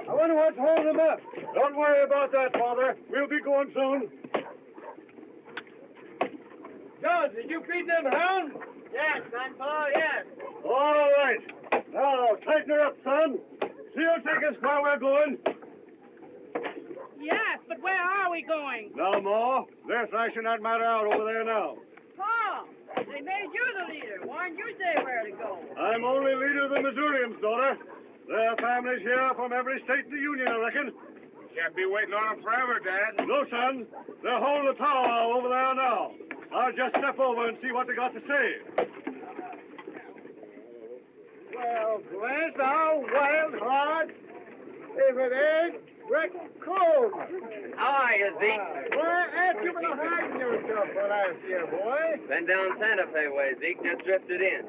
I wonder what's holding them up. Don't worry about that, Father. We'll be going soon. John, did you feed them hounds? Yes, Grandpa, yes. All right. Now, tighten her up, son. She'll take us where we're going. Yes, but where are we going? Now, Ma, they're thrashing that matter out over there now. Pa, they made you the leader. Why didn't you say where to go? I'm only leader of the Missourians, daughter. There are families here from every state in the Union, I reckon. Can't be waiting on them forever, Dad. No, son. They're holding the powwow over there now. I'll just step over and see what they got to say. Well, bless our wild hearts. If it ain't Breck Coleman. How are you, Zeke? Where ain't you been hiding yourself for last year, boy? Been down Santa Fe way, Zeke. Just drifted in.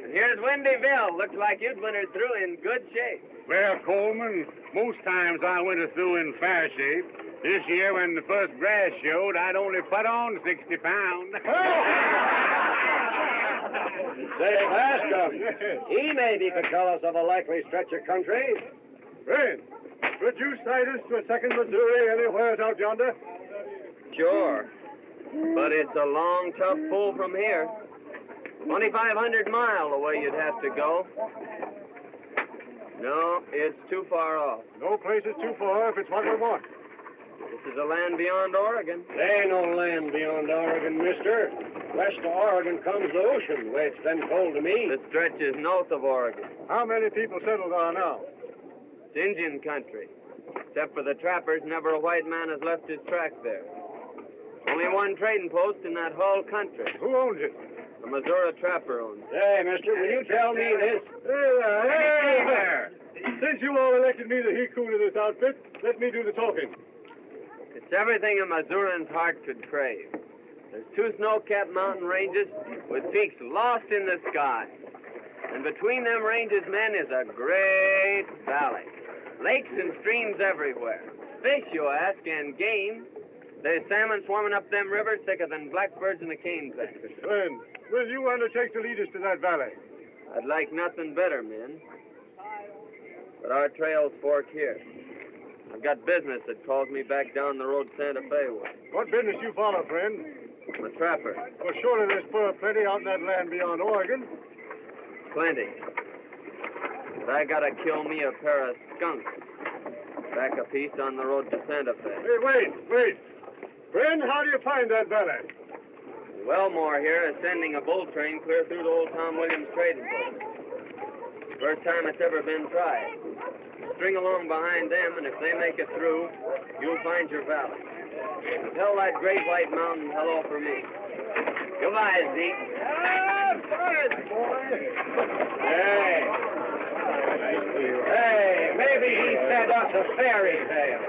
And here's Windyville. Looks like you'd wintered through in good shape. Well, Coleman, most times I went through in fair shape. This year, when the first grass showed, I'd only put on 60 pounds. Say, ask him. He maybe could tell us of a likely stretch of country. Friend, could you sight us to a second Missouri anywhere out yonder? Sure. But it's a long, tough pull from here. 2,500 miles away you'd have to go. No, it's too far off. No place is too far if it's what we want. This is a land beyond Oregon. There ain't no land beyond Oregon, mister. West of Oregon comes the ocean, the way it's been told to me. The stretch is north of Oregon. How many people settled there now? It's Indian country. Except for the trappers, never a white man has left his track there. Only one trading post in that whole country. Who owns it? A Missouri trapper owns it. Hey, mister, will you tell me this? Hey there! Since you all elected me the he-coon of this outfit, let me do the talking. It's everything a Missourian's heart could crave. There's 2 snow-capped mountain ranges with peaks lost in the sky. And between them ranges, men, is a great valley. Lakes and streams everywhere. Fish, you ask, and game. There's salmon swarming up them rivers thicker than blackbirds in the cane patch. Friend, will you undertake to lead us to that valley? I'd like nothing better, men. But our trails fork here. I've got business that calls me back down the road Santa Fe way. What business you follow, friend? I'm a trapper. Well, surely there's fur plenty out in that land beyond Oregon. Plenty. But I gotta kill me a pair of skunks. Back a piece on the road to Santa Fe. Hey, wait. Friend, how do you find that valley? Wellmore here is sending a bull train clear through to old Tom Williams trading post. First time it's ever been tried. String along behind them, and if they make it through, you'll find your valley. Tell that great white mountain hello for me. Goodbye, Zeke. Birds, boy. Hey, maybe he fed us a fairy tale.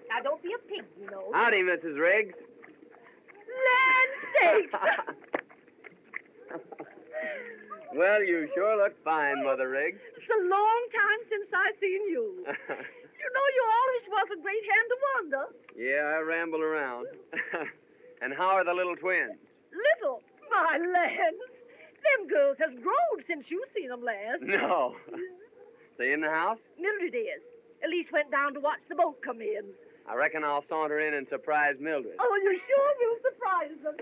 Now, don't be a pig, you know. Howdy, Mrs. Riggs. Land sakes! Well, you sure look fine, Mother Riggs. It's a long time since I've seen you. You know, you always was a great hand to wander. Yeah, I ramble around. And how are the little twins? Little, my lands. Them girls has grown since you seen them last. No. They in the house? Mildred is. Elise went down to watch the boat come in. I reckon I'll saunter in and surprise Mildred. Oh, you sure will surprise them.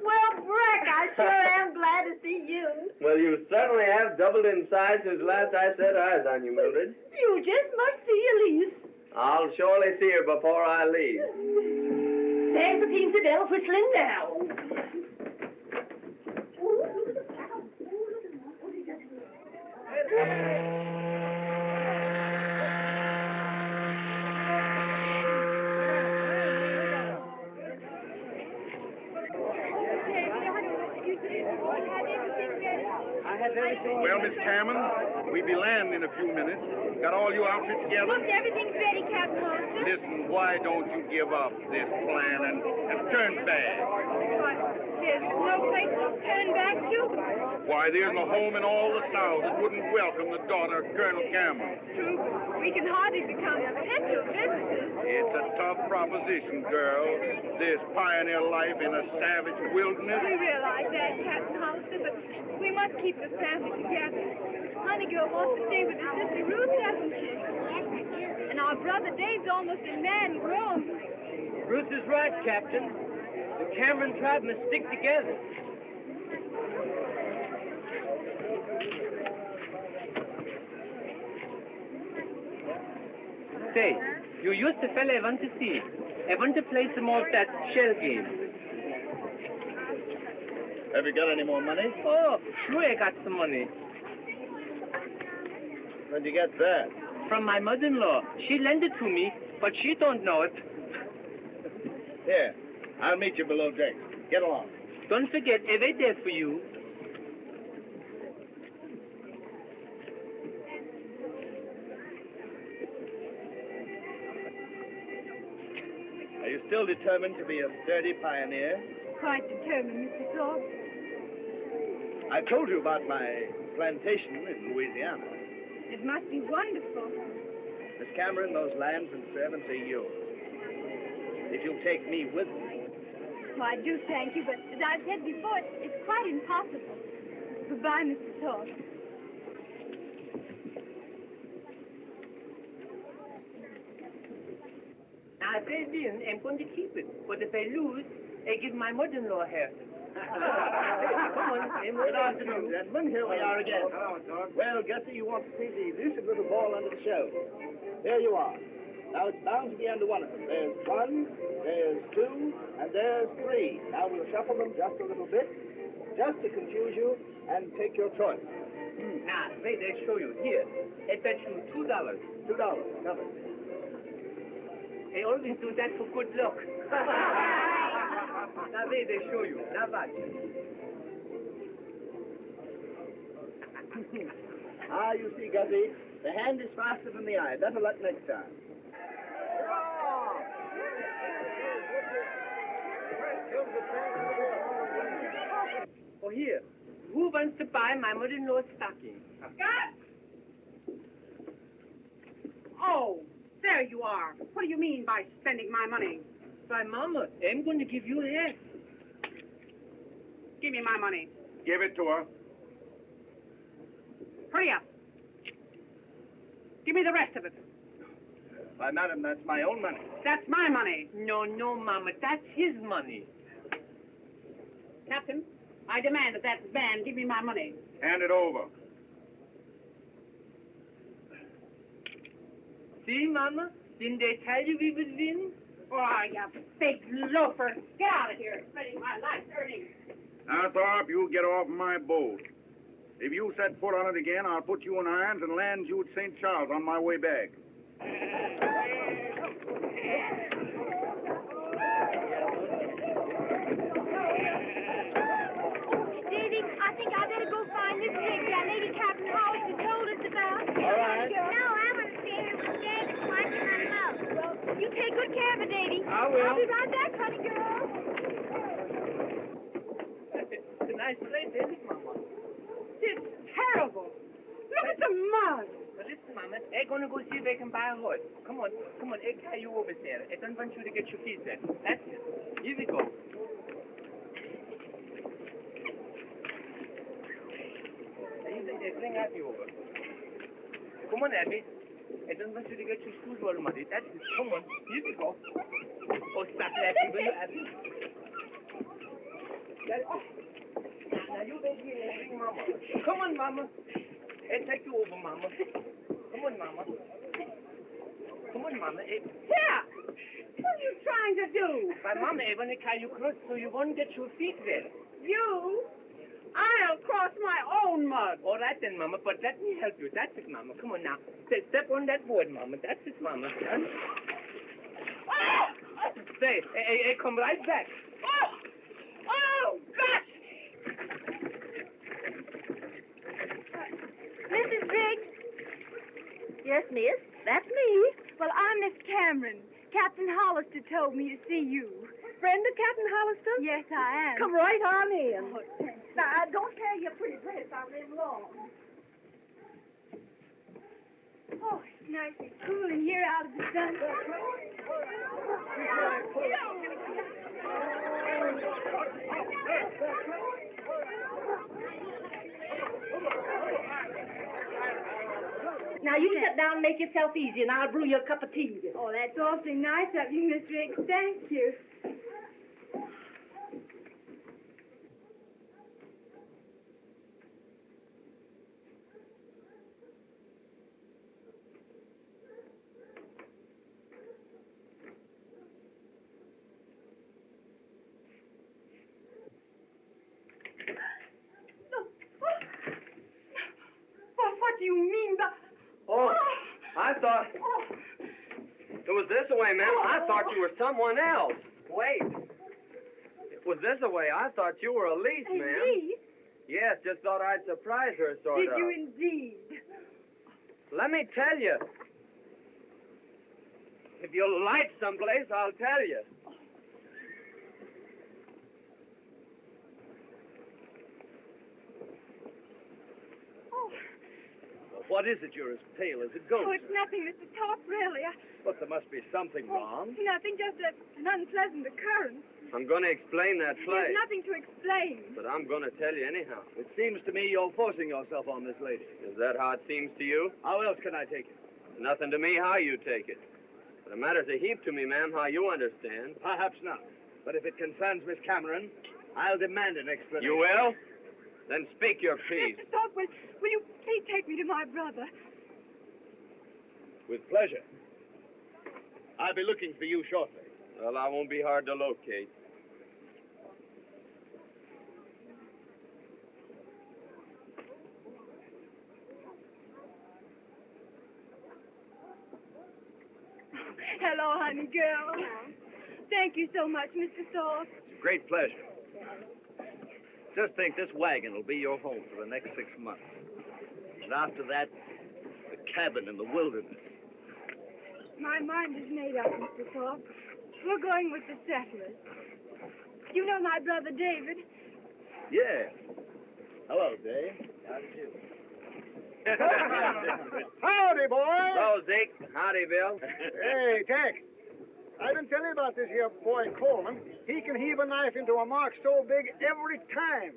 Well, Breck, I sure am glad to see you. Well, you certainly have doubled in size since last I set eyes on you, Mildred. You just must see Elise. I'll surely see her before I leave. There's the Peensy bell whistling now. Well, Miss Cameron, we be landing in a few minutes. Got all your outfit together? Look, everything's ready, Captain Hollister. Listen, why don't you give up this plan and turn back? But there's no place to turn back to. Why, there's no home in all the South that wouldn't welcome the daughter of Colonel Cameron. True, we can hardly become potential visitors. It's a tough proposition, girl. This pioneer life in a savage wilderness. We realize that, Captain Hollister, but we must keep the family together. Honey girl wants to stay with her sister Ruth, doesn't she? And our brother Dave's almost a man grown. Ruth is right, Captain. The Cameron tribe must stick together. Say, you used the fella I want to see. I want to play some more of that shell game. Have you got any more money? Oh, sure I got some money. Where'd you get that? From my mother-in-law. She lent it to me, but she don't know it. Here, I'll meet you below decks. Get along. Don't forget, I wait there for you. Are you still determined to be a sturdy pioneer? Quite determined, Mr. Thorpe. I told you about my plantation in Louisiana. It must be wonderful. Miss Cameron, those lands and servants are yours. If you'll take me with you. Well, I do thank you, but as I've said before, it's quite impossible. Goodbye, Mr. Thorpe. Now, if I win, I'm going to keep it. But if I lose, I give my mother-in-law half. Come on, Good afternoon, gentlemen. Here we are again. Well, Gussie, you want to see the elusive little ball under the shell. Here you are. Now, it's bound to be under one of them. There's one, there's two, and there's three. Now, we'll shuffle them just a little bit, just to confuse you, and take your choice. Now, wait, I'll show you. Here, I bet you $2. $2, covered. I always do that for good luck. Now, wait, I'll show you. Now, watch. You see, Gussie, the hand is faster than the eye. Better luck next time. Oh, here. Who wants to buy my mother-in-law's stocking? Scott! Oh, there you are. What do you mean by spending my money? Why, Mama, I'm going to give you half. Give me my money. Give it to her. Hurry up. Give me the rest of it. Why, madam, that's my own money. That's my money. No, Mama, that's his money. Captain, I demand that man give me my money. Hand it over. See, Mama? Didn't they tell you we would win? Oh, you big loafer. Get out of here, spending my life's earnings. Now, Thorpe, you get off my boat. If you set foot on it again, I'll put you in irons and land you at St. Charles on my way back. Davy, I think I better go find this pig that Lady Captain Hollister told us about. All right. No, I want to stay here with Dave and watch my mouth. Well, you take good care of it, Davy. I will. I'll be right back, honey girl. It's a nice place, isn't it, Mama? It's terrible. Look at the mud. But listen, Mama, I'm going to go see if I can buy a horse. Come on, I'll carry you over there. I don't want you to get your feet wet. That's it. Here we go. They bring Abby over. Come on, Abby. I don't want you to get your shoes all muddy. That's it. Come on, here we go. Oh, stop laughing, will you, Abby? That's it. Now you wait here and bring Mama. Come on, Mama. I'll take you over, Mama. Come on, Mama. Come on, Mama. Yeah. What are you trying to do? My Mama, I want to carry you close so you won't get your feet wet. You? I'll cross my own mud. All right then, Mama, but let me help you. That's it, Mama. Come on now. Step on that board, Mama. That's it, Mama. Say, I come right back. Oh, gosh! miss. That's me. Well, I'm Miss Cameron. Captain Hollister told me to see you. Friend of Captain Hollister? Yes, I am. Come right on in. Now, don't carry your pretty dress out there long. Oh, it's nice and cool in here out of the sun. Now, you sit down and make yourself easy, and I'll brew you a cup of tea. Oh, that's awfully nice of you, Miss Riggs. Thank you. What do you mean by... Oh, I thought... It was this way, ma'am. I thought you were someone else. Wait. It was this way. I thought you were Elise, ma'am. Elise? Yes, just thought I'd surprise her, sort of. Did you indeed? Let me tell you. If you'll light someplace, I'll tell you. What is it? You're as pale as a ghost. Oh, it's nothing, Mr. Top, really. But there must be something wrong. Nothing, just an unpleasant occurrence. I'm going to explain that play. There's nothing to explain. But I'm going to tell you anyhow. It seems to me you're forcing yourself on this lady. Is that how it seems to you? How else can I take it? It's nothing to me how you take it. But it matters a heap to me, ma'am, how you understand. Perhaps not. But if it concerns Miss Cameron, I'll demand an explanation. You will? Then speak your piece. Mr. Top, will you please take me to my brother? With pleasure. I'll be looking for you shortly. Well, I won't be hard to locate. Hello, honey girl. Thank you so much, Mr. Thorpe. It's a great pleasure. Just think, this wagon will be your home for the next 6 months. And after that, the cabin in the wilderness. My mind is made up, Mr. Thorpe. We're going with the settlers. You know my brother David? Yeah. Hello, Dave. How do you do? Howdy, boy. Hello, Zeke. Howdy, Bill. Hey, Tex. I've been telling you about this here boy, Coleman. He can heave a knife into a mark so big every time.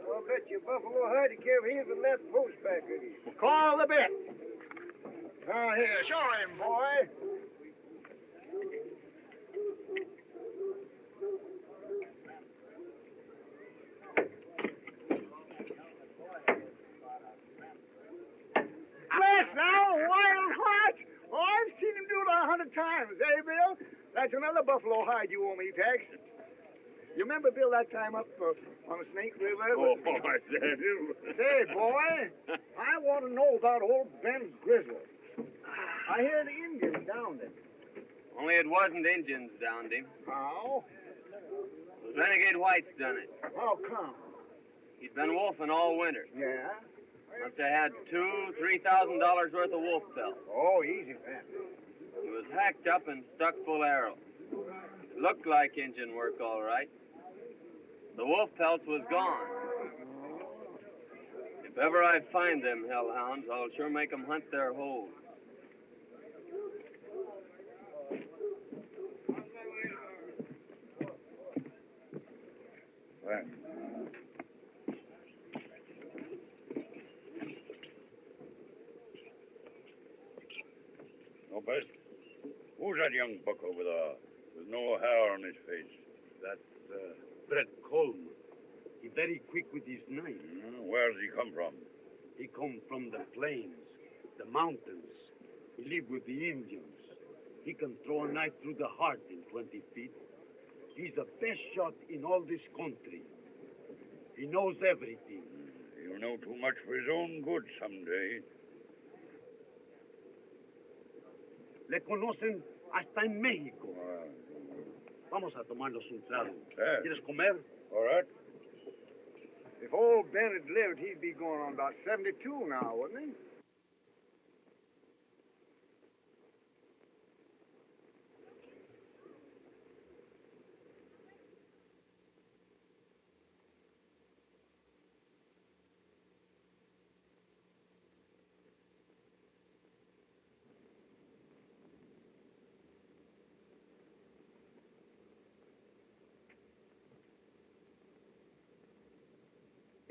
I'll bet you Buffalo Huddy can't heave a left post back at you. Call the bet. Now, here, show him, boy. Bless now, wild heart. Oh, I've seen him do it 100 times, eh, Bill? That's another buffalo hide you owe me, Tex. You remember, Bill, that time up on the Snake River? Oh, I do. Say, boy, I want to know about old Ben Grizzle. I hear the Indians downed him. Only it wasn't Indians downed him. How? It was renegade whites done it. How come? He'd been wolfing all winter. Yeah? Must have had $2,000-3,000 worth of wolf pelt. Oh, easy, Ben. He was hacked up and stuck full of arrows. It looked like Indian work, all right. The wolf pelt was gone. If ever I find them hellhounds, I'll sure make them hunt their holes. Well. No, but who's that young buck over there with no hair on his face? That's Breck Coleman. He very quick with his knife. Where does he come from? He come from the plains, the mountains. He live with the Indians. He can throw a knife through the heart in 20 feet. He's the best shot in all this country. He knows everything. He'll know too much for his own good someday. Le conocen hasta en México. Vamos a tomarnos un trago. ¿Quieres comer? All right. If old Ben had lived, he'd be going on about 72 now, wouldn't he?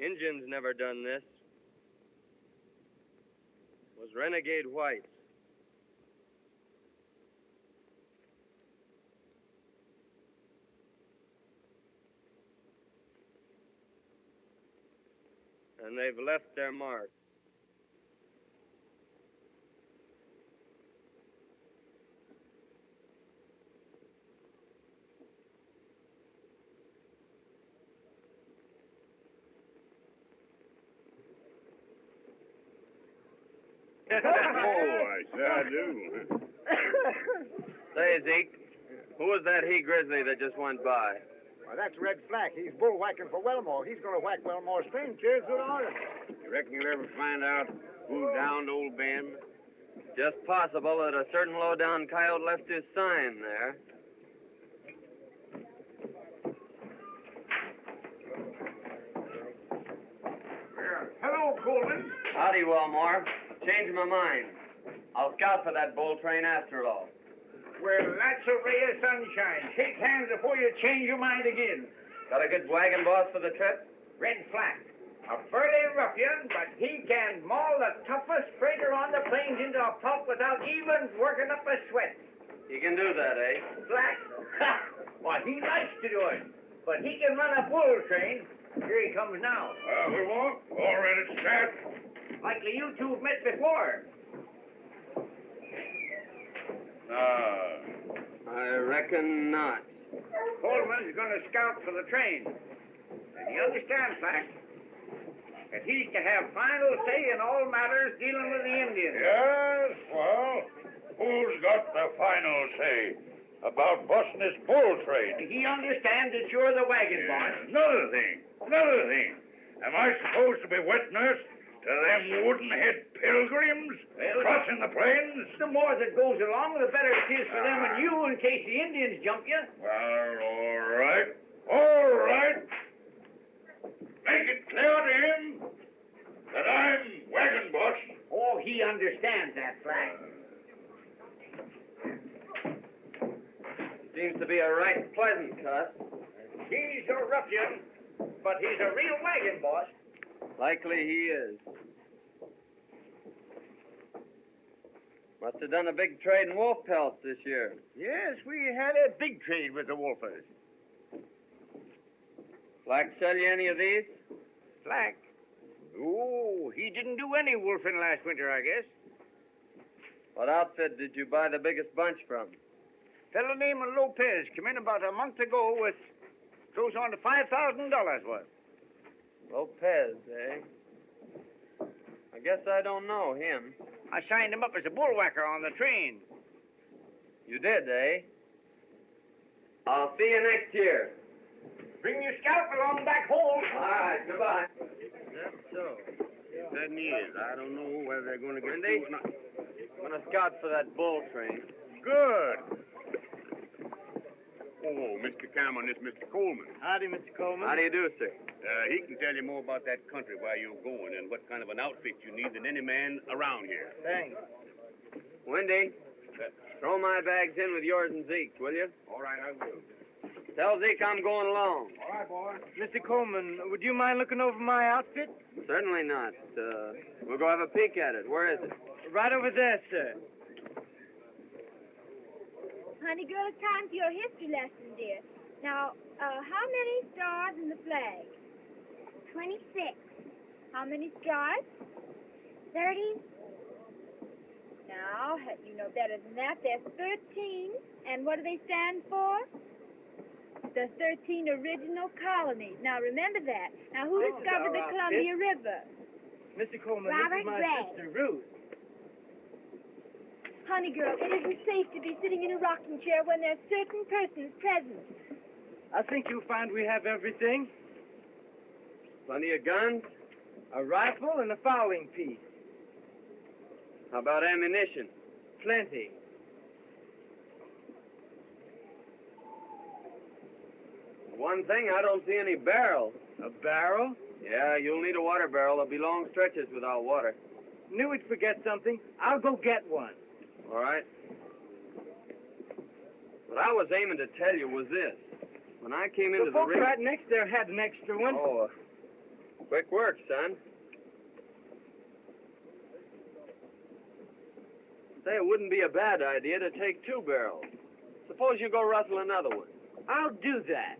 Indians never done this. It was renegade whites. And they've left their mark. Oh, I sure do. Say, Zeke, who was that he-grizzly that just went by? Well, that's Red Flack. He's bull-whacking for Wellmore. He's going to whack Wellmore's train chairs with order. You reckon you'll ever find out who downed old Ben? Just possible that a certain low-down coyote left his sign there. Hello, Coleman. Howdy, Wellmore. Changed my mind. I'll scout for that bull train after all. Well, that's a ray of sunshine. Shake hands before you change your mind again. Got a good wagon boss for the trip? Red Flack. A burly ruffian, but he can maul the toughest freighter on the plains into a pulp without even working up a sweat. You can do that, eh? Flack? Ha! Well, he likes to do it. But he can run a bull train. Here he comes now. We won't. All ready to start. Likely you two have met before. I reckon not. Coleman's going to scout for the train. And he understands, Flack, that he's to have final say in all matters dealing with the Indians. Yes, well, who's got the final say about busting this bull train? He understands that you're the wagon boss. Another thing. Am I supposed to be wet nurse to them wooden-head pilgrims crossing the plains? The more that goes along, the better it is for them and you in case the Indians jump you. Well, all right. Make it clear to him that I'm wagon boss. Oh, he understands that, Flack. Seems to be a right pleasant cuss. He's a ruffian, but he's a real wagon boss. Likely he is. Must have done a big trade in wolf pelts this year. Yes, we had a big trade with the wolfers. Flack sell you any of these? Flack? Oh, he didn't do any wolfing last winter, I guess. What outfit did you buy the biggest bunch from? Fellow named Lopez came in about a month ago with close on to $5,000 worth. Lopez, eh? I guess I don't know him. I signed him up as a bullwhacker on the train. You did, eh? I'll see you next year. Bring your scalp along back home. All right, goodbye. That's so. It certainly is. I don't know whether they're going to get Wendy? through or not. I'm going to scout for that bull train. Good. Oh, Mr. Cameron, this is Mr. Coleman. Howdy, Mr. Coleman. How do you do, sir? He can tell you more about that country, where you're going, and what kind of an outfit you need than any man around here. Thanks. Wendy, throw my bags in with yours and Zeke's, will you? All right, I will. Tell Zeke I'm going along. All right, boy. Mr. Coleman, would you mind looking over my outfit? Certainly not. We'll go have a peek at it. Where is it? Right over there, sir. Honey girl, it's time for your history lesson, dear. Now, how many stars in the flag? 26. How many stripes? 30. Now, you know better than that. There's 13. And what do they stand for? The 13 original colonies. Now, remember that. Now, who discovered the Columbia River? Mr. Coleman, Robert this is my Breck. sister, Ruth. Honey girl, it isn't safe to be sitting in a rocking chair when there's certain persons present. I think you'll find we have everything. Plenty of guns? A rifle and a fowling piece. How about ammunition? Plenty. One thing, I don't see any barrel. A barrel? Yeah, you'll need a water barrel. There'll be long stretches without water. Knew we'd forget something. I'll go get one. All right. What I was aiming to tell you was this. When I came into The the folks ring... right next there had an extra one. Oh, Quick work, son. Say, it wouldn't be a bad idea to take 2 barrels. Suppose you go rustle another one. I'll do that.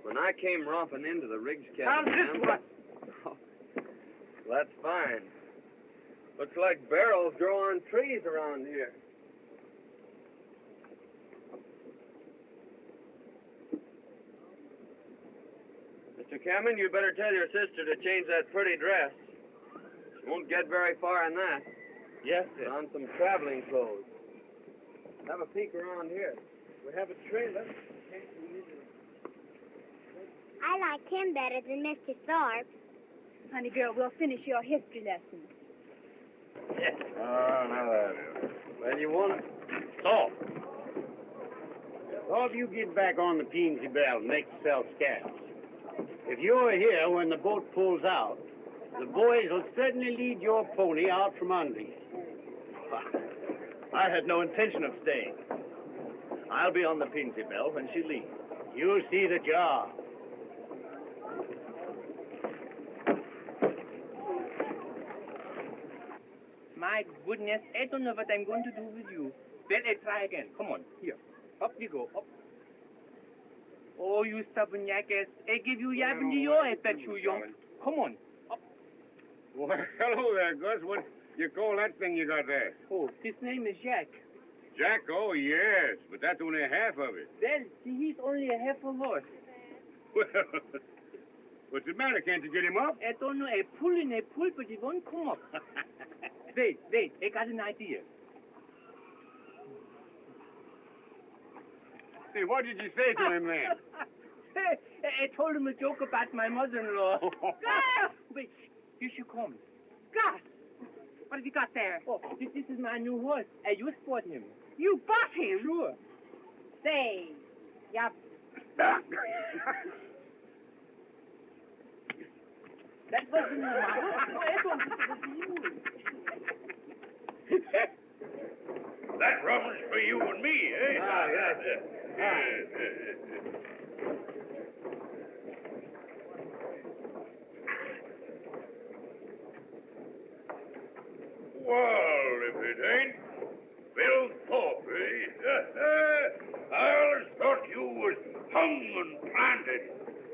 When I came romping into the rigs How's cabin... this one? Oh, that's fine. Looks like barrels grow on trees around here. Mr. Cameron, you better tell your sister to change that pretty dress. She won't get very far in that. Yes, Put sir. on some traveling clothes. Have a peek around here. We have a trailer. I like him better than Mr. Thorpe. Honey girl, we'll finish your history lesson. Oh, now that is. Well, you want... Stop. All of you get back on the Peensy Bell and make yourself scarce. If you're here when the boat pulls out, the boys will certainly lead your pony out from under you. I had no intention of staying. I'll be on the Peensy Bell when she leaves. You see the job. My goodness, I don't know what I'm going to do with you. Well, I try again. Come on, here. Up you go, up. Oh, you stubborn jackass. I give you yab in the ear, I bet you, young. Come on, up. Well, hello there, Gus. What you call that thing you got there? Oh, his name is Jack. Jack? Oh, yes, but that's only half of it. Well, he's only a half a horse. Well, what's the matter? Can't you get him up? I don't know, I pull, but he won't come up. Wait, I got an idea. Hey, what did you say to him then? I told him a joke about my mother-in-law. Gus! Wait, here she comes. Gus! What have you got there? Oh, this is my new horse. I just bought him. You bought him? Sure. Say, yeah. That wasn't my horse. No, I don't think it was you. That rum's for you and me, eh? Ah, yes. Well, if it ain't Bill Thorpe, eh? I always thought you was hung and planted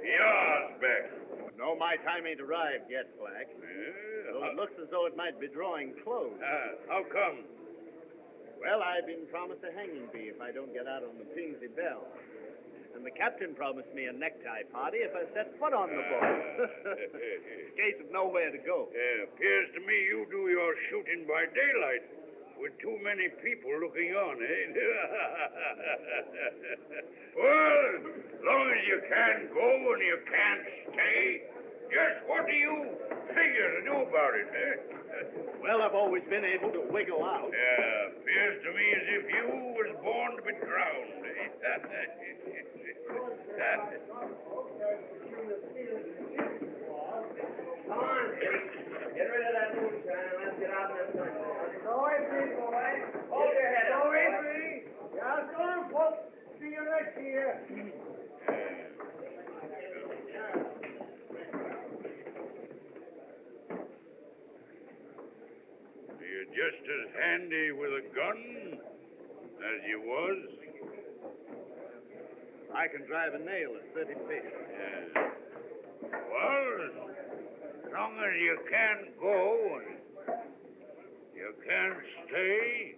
years back. No, my time ain't arrived yet, Flack. Though it looks as though it might be drawing close. How come? Well, I've been promised a hanging fee if I don't get out on the Peensy Bell. And the captain promised me a necktie party if I set foot on the boat. Case of nowhere to go. Appears to me you do your shooting by daylight with too many people looking on, eh? Well, as long as you can't go and you can't stay, just what do you figure to do about it, eh? Well, I've always been able to wiggle out. Yeah, appears to me as if you was born to be drowned, eh? Come on, Zeke. Get rid of that moonshine and let's get out in the sunshine. Go easy, boy. Hold your head up. Go easy. Yeah, so long, folks. See you next year. You're just as handy with a gun as you was. I can drive a nail at 30 feet. Yeah. Well, as long as you can't go and you can't stay,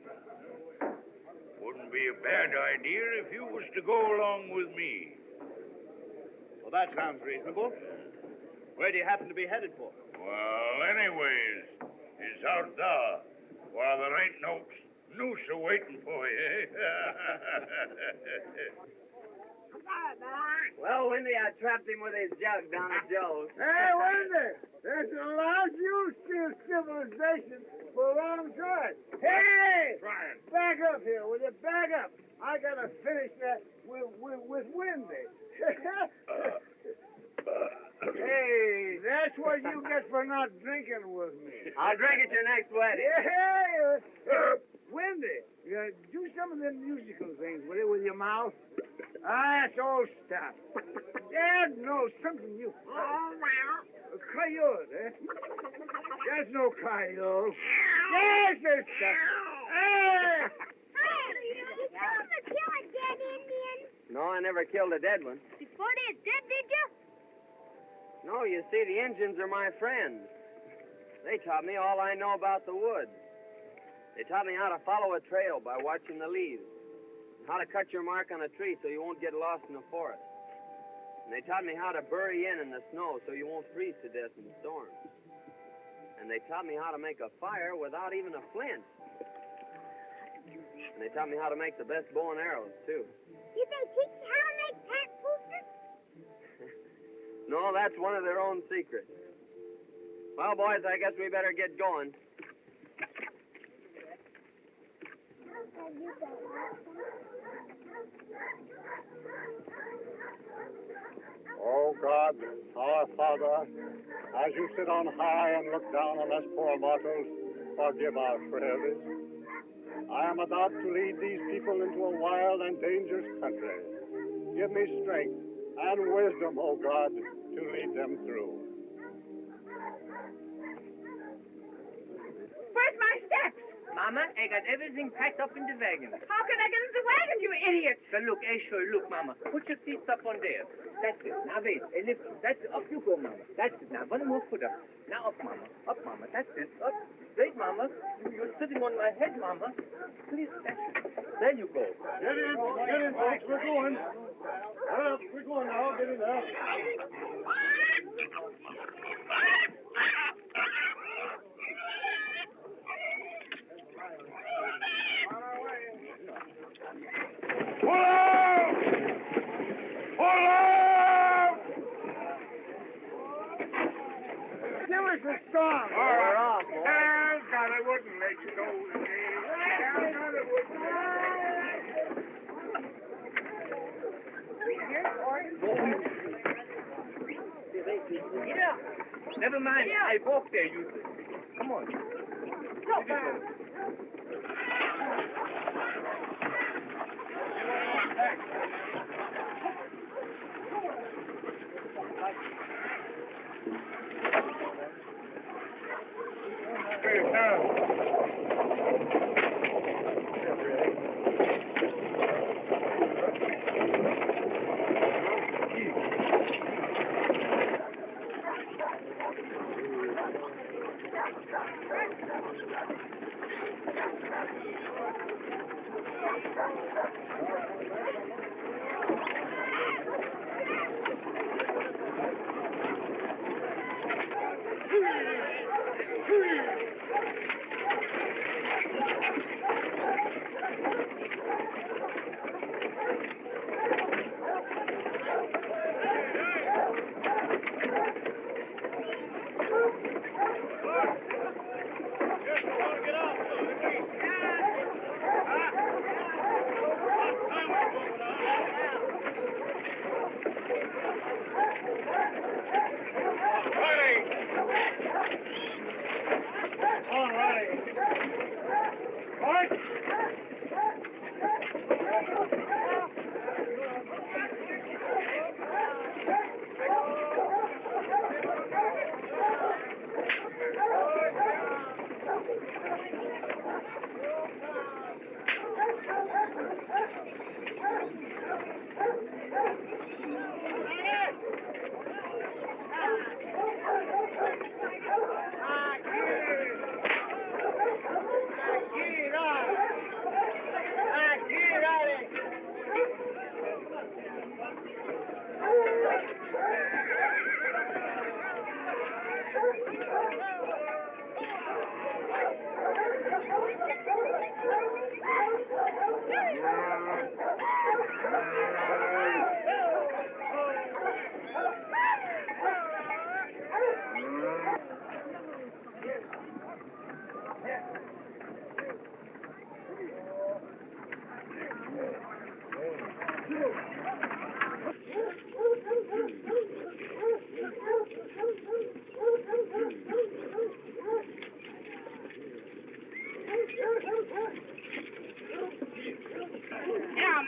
wouldn't be a bad idea if you was to go along with me. Well, that sounds reasonable. Where do you happen to be headed for? Well, anyways, it's out there while there ain't no noose waiting for you, eh? Well, Windy, I trapped him with his jug down at Joe's. Hey, Wendy, this allows you to steal civilization for a long time. Hey! Trying. Back up here, will you? Back up. I gotta finish that with Wendy. Hey, that's what you get for not drinking with me. I'll drink at your next wedding. Yeah. Wendy, do some of them musical things, will you, with your mouth? Ah, that's old stuff. Dad knows something new. Coyote, eh? There's no coyote. Yes, there's stuff. Hey! Did you ever kill a dead Indian? No, I never killed a dead one. Before they's dead, did you? No, you see, the Injuns are my friends. They taught me all I know about the woods. They taught me how to follow a trail by watching the leaves, and how to cut your mark on a tree so you won't get lost in the forest. And they taught me how to bury in the snow so you won't freeze to death in storms. And they taught me how to make a fire without even a flint. And they taught me how to make the best bow and arrows, too. Did they teach you how to make pant boosters? No, that's one of their own secrets. Well, boys, I guess we better get going. Oh, God, our Father, as you sit on high and look down on us poor mortals, forgive our frailties. I am about to lead these people into a wild and dangerous country. Give me strength and wisdom, oh God, to lead them through. Where's my steps? Mama, I got everything packed up in the wagon. How can I get in the wagon, you idiot? So look, sure, look, Mama. Put your feet up on there. That's it. Now wait, lift them. That's it. Up you go, Mama. That's it. Now one more foot up. Now up, Mama. Up, Mama. That's it. Up. Straight, Mama. You're sitting on my head, Mama. Please, that's it. There you go. Get in, folks, we're going. We're going now, get in there. Pull out! Pull out! Give us a song. All right. Hell, God, I wouldn't let you go again. Hell, God, I wouldn't. Yeah. Never mind. I walk there, you two. Come on.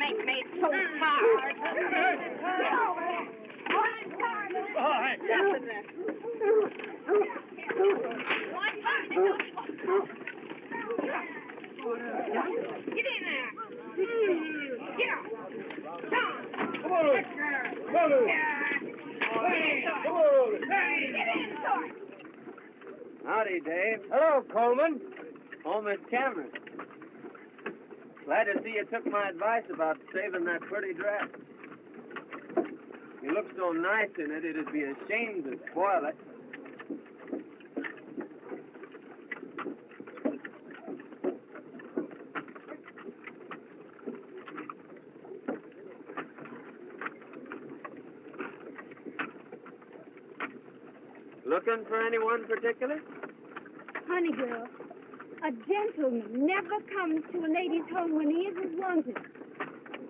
make me so tired. Get over there. Get in there. Get in there. Get up. Come on. Come on. Howdy, Dave. Hello, Coleman. Oh, Miss Cameron. Glad to see you took my advice about saving that pretty dress. You look so nice in it, it'd be a shame to spoil it. Looking for anyone particular? Honey girl, a gentleman never comes to a lady's home when he isn't wanted.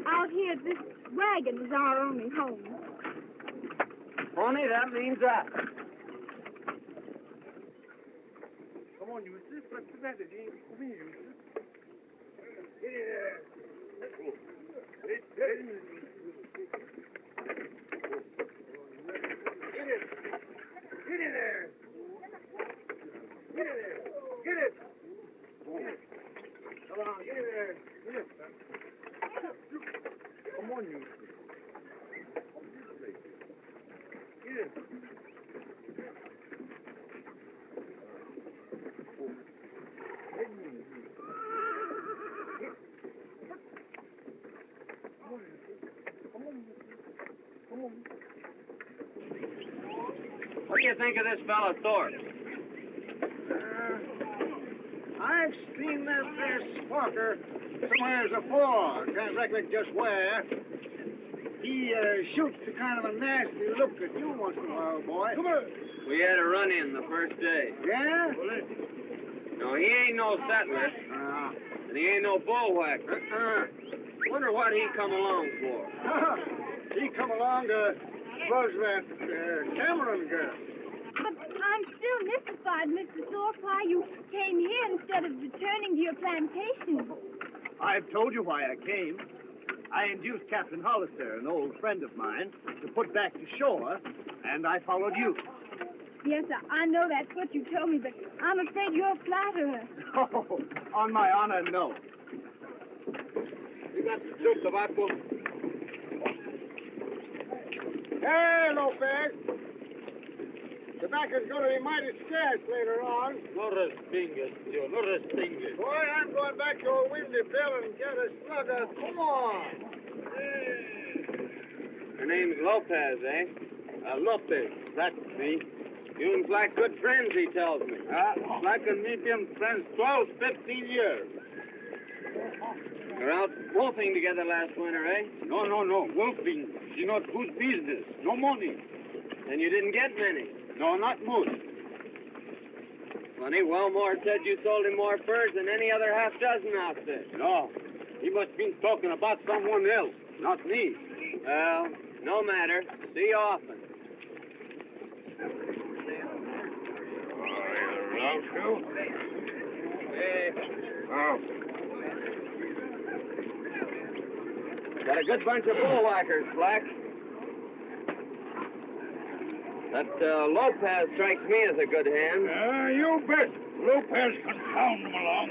Out here, this wagon is our only home. Pony, that means that. Come on, Yusuf. What's the matter, Dean? Come here, Yusuf. Get in there. Get in there. Get in there. Get in there. Get it. Come on, get in there. Get it. Come on, you. Get it. Come on. What do you think of this fellow Thorpe? I've seen that there sparker somewheres afore. Can't recollect just where. He shoots a kind of a nasty look at you once in a while, boy. Come on. We had a run-in the first day. Yeah? No, he ain't no settler, and he ain't no bullwhacker. Wonder what he come along for. He come along to was that Cameron girl. But I'm still mystified, Mr. Thorpe, why you came here instead of returning to your plantation. I've told you why I came. I induced Captain Hollister, an old friend of mine, to put back to shore, and I followed you. Yes, sir, I know that's what you told me, but I'm afraid you're a flatterer. Oh, on my honor, no. You got the chew tobacco? Hey, Lopez. Tobacco's going to be mighty scarce later on. No respingues, tío, no respingues. Boy, I'm going back to a windy bill and get a slug of corn. Your name's Lopez, eh? Lopez, that's me. You and Flack good friends, he tells me. Flack and me been friends 12, 15 years. You're out wolfing together last winter, eh? No. Wolfing, she not good business. No money. And you didn't get many. No, not much. Funny, Wellmore said you sold him more furs than any other half-dozen outfit. No, he must been talking about someone else, not me. Well, no matter. See you often. Rouse you? Hey. Oh. Got a good bunch of bullwhackers, Flack. That Lopez strikes me as a good hand. You bet. Lopez can pound him along.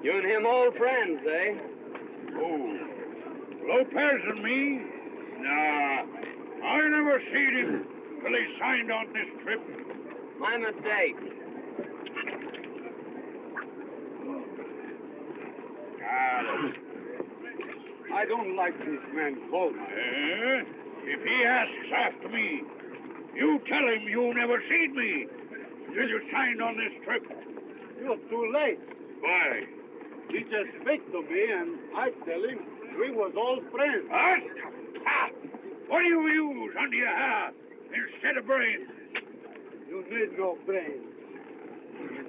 You and him old friends, eh? Oh, Lopez and me? Nah, I never seen him till he signed on this trip. My mistake. I don't like this man, Coleman. If he asks after me, you tell him you never seen me till you signed on this trip. You're too late. Why? He just speak to me, and I tell him we was all friends. What? What do you use under your hair instead of brains? You need no brains.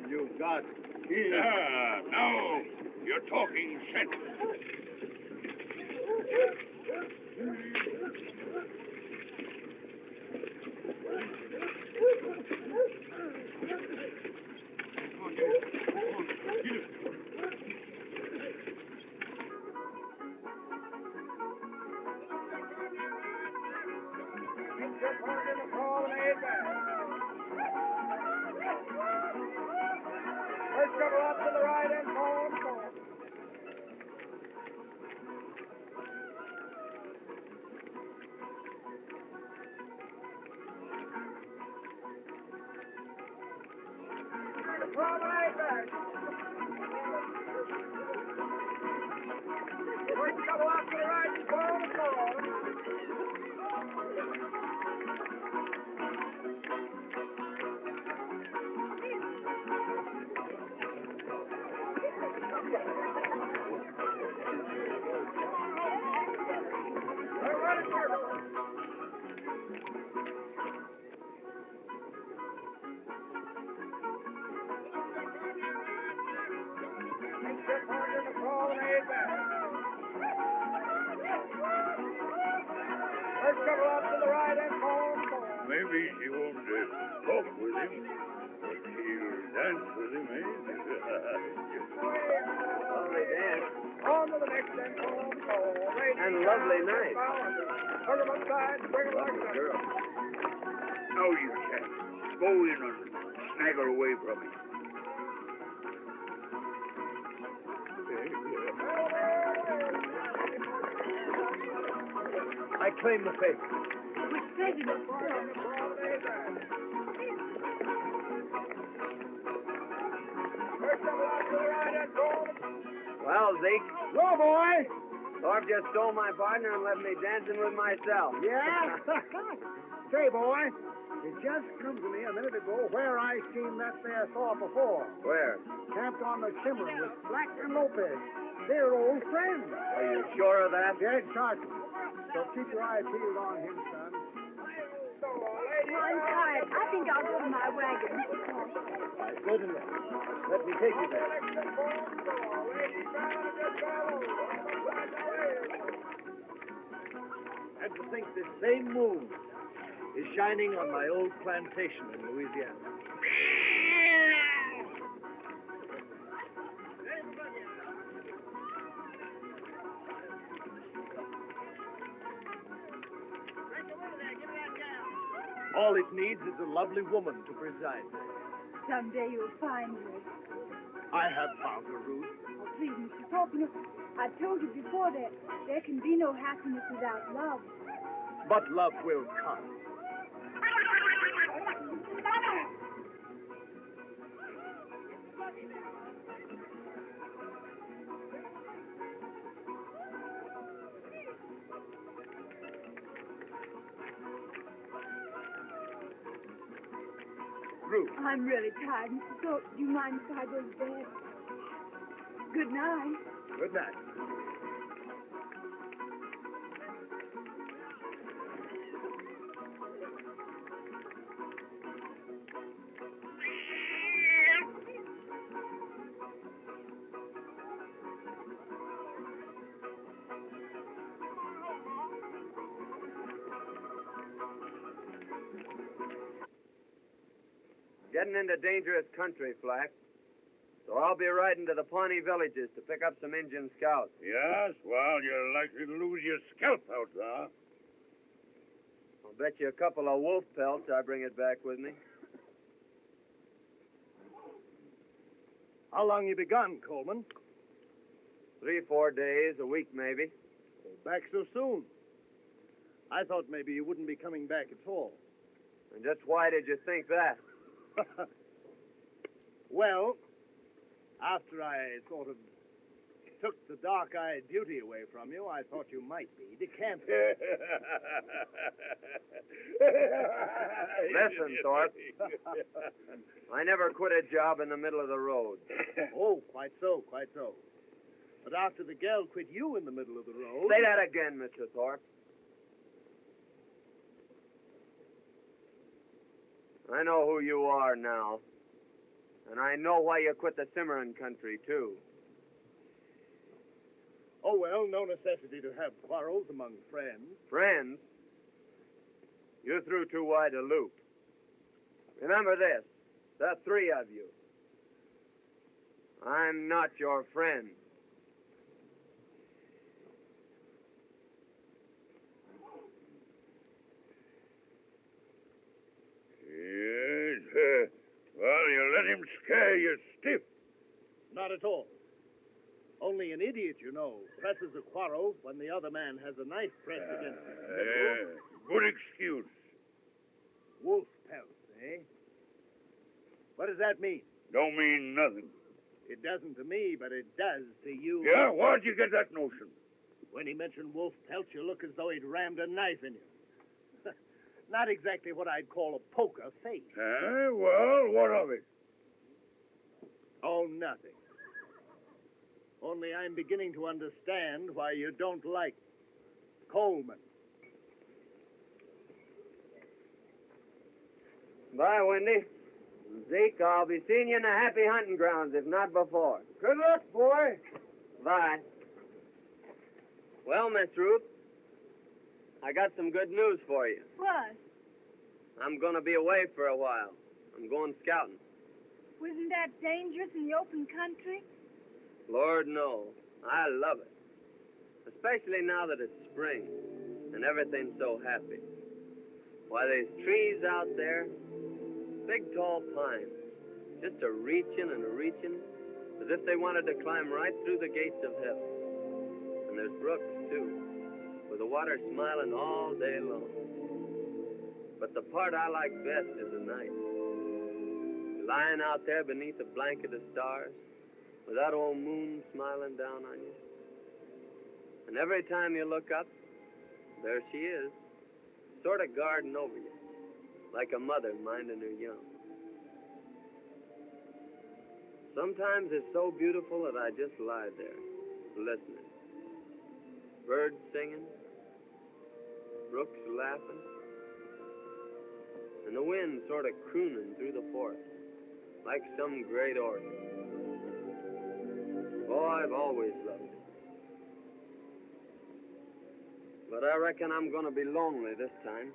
You got ears. No. You're talking sense. Just put it in the promenade bag. First couple up to the right and forward. The promenade bag. First couple up to the right and forward. Maybe she won't talk with him, but she'll dance with him, eh? Lovely dance. On to the next and And lovely night. Put him aside and bring him back. Lovely girl. No, you can't. Go in and snag her away from me. I claim the favor. With prejudice, sir. Well, Zeke, Go, boy. Thorpe just stole my partner and left me dancing with myself. Yeah? Say, boy, it just come to me a minute ago where I seen that there Thorpe before. Where? Camped on the Cimarron with Flack and Lopez. They're old friends. Are you sure of that? Dead certain. So keep your eyes peeled on him, son. Well, I'm tired. I think I'll go to my wagon. Good enough. Let me take you there. And to think this same moon is shining on my old plantation in Louisiana. All it needs is a lovely woman to preside there. Someday you'll find her. I have found her, Ruth. Oh, please, Mr. Thorpe, you know, I've told you before that there can be no happiness without love. But love will come. Ruth. I'm really tired, Mr. Thorpe. Do you mind if I go to bed? Good night. Good night. Getting into dangerous country, Flack. So I'll be riding to the Pawnee villages to pick up some Indian scouts. Yes, well, you're likely to lose your scalp out there. I'll bet you a couple of wolf pelts I bring it back with me. How long you been gone, Coleman? 3-4 days, a week maybe. Back so soon. I thought maybe you wouldn't be coming back at all. And just why did you think that? Well, after I sort of took the dark-eyed beauty away from you, I thought you might be decamping. Listen, Thorpe. I never quit a job in the middle of the road. Oh, quite so, quite so. But after the girl quit you in the middle of the road... Say that again, Mr. Thorpe. I know who you are now. And I know why you quit the Cimarron country, too. Oh, well, no necessity to have quarrels among friends. Friends? You threw too wide a loop. Remember this, the three of you. I'm not your friend. scare you stiff. Not at all. Only an idiot, you know, presses a quarrel when the other man has a knife pressed against him. Good excuse. Wolf pelts, eh? What does that mean? Don't mean nothing. It doesn't to me, but it does to you. Yeah? Where'd you get that notion? When he mentioned wolf pelts, you look as though he'd rammed a knife in you. Not exactly what I'd call a poker face. Well, what of it? Oh, nothing. Only I'm beginning to understand why you don't like Coleman. Bye, Wendy. Zeke, I'll be seeing you in the happy hunting grounds, if not before. Good luck, boy. Bye. Well, Miss Ruth, I got some good news for you. What? I'm going to be away for a while. I'm going scouting. Wasn't that dangerous in the open country? Lord, no. I love it. Especially now that it's spring and everything's so happy. Why, there's trees out there, big tall pines, just a-reaching and a-reaching, as if they wanted to climb right through the gates of heaven. And there's brooks, too, with the water smiling all day long. But the part I like best is the night. Lying out there beneath a blanket of stars, with that old moon smiling down on you. And every time you look up, there she is, sort of guarding over you, like a mother minding her young. Sometimes it's so beautiful that I just lie there, listening. Birds singing, brooks laughing, and the wind sort of crooning through the forest, like some great organ. Oh, I've always loved it. But I reckon I'm going to be lonely this time.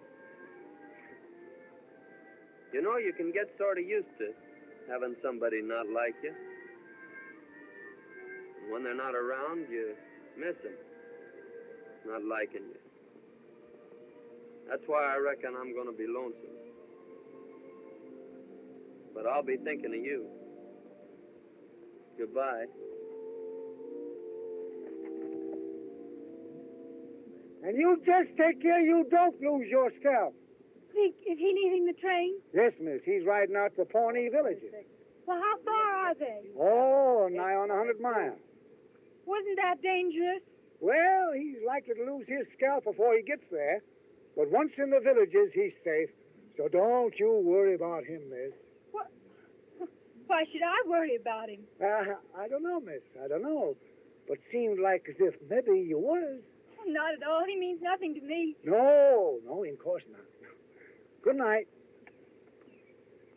You know, you can get sort of used to having somebody not like you. And when they're not around, you miss them, not liking you. That's why I reckon I'm going to be lonesome. But I'll be thinking of you. Goodbye. And you just take care you don't lose your scalp. Zeke, is he leaving the train? Yes, miss. He's riding out to Pawnee villages. Well, how far are they? Oh, nigh on 100 miles. Wasn't that dangerous? Well, he's likely to lose his scalp before he gets there. But once in the villages, he's safe. So don't you worry about him, miss. What? Why should I worry about him? I don't know, miss. I don't know. But seemed like as if maybe you was. Not at all. He means nothing to me. No, in course not. Good night.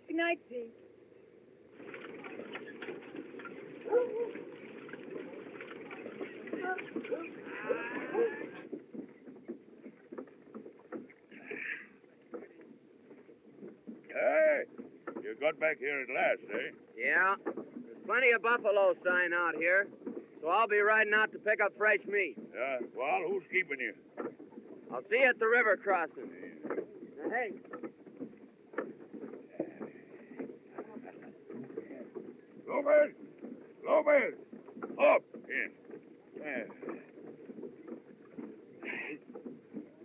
Good night, Zeke. Hey, you got back here at last, eh? Yeah, there's plenty of buffalo sign out here, so I'll be riding out to pick up fresh meat. Yeah, well, who's keeping you? I'll see you at the river crossing. Hey. Lopez! Up! Here.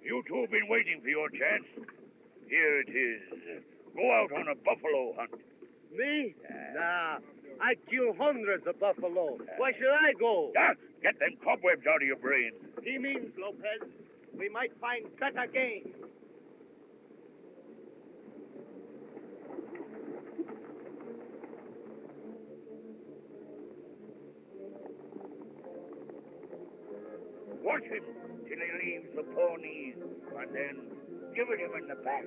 You two have been waiting for your chance. Here it is. Go out on a buffalo hunt. Me? Nah. I kill hundreds of buffalo. Why should I go? Doc, get them cobwebs out of your brain. He means, Lopez, we might find better game. Watch him till he leaves the ponies, and then give it him in the back.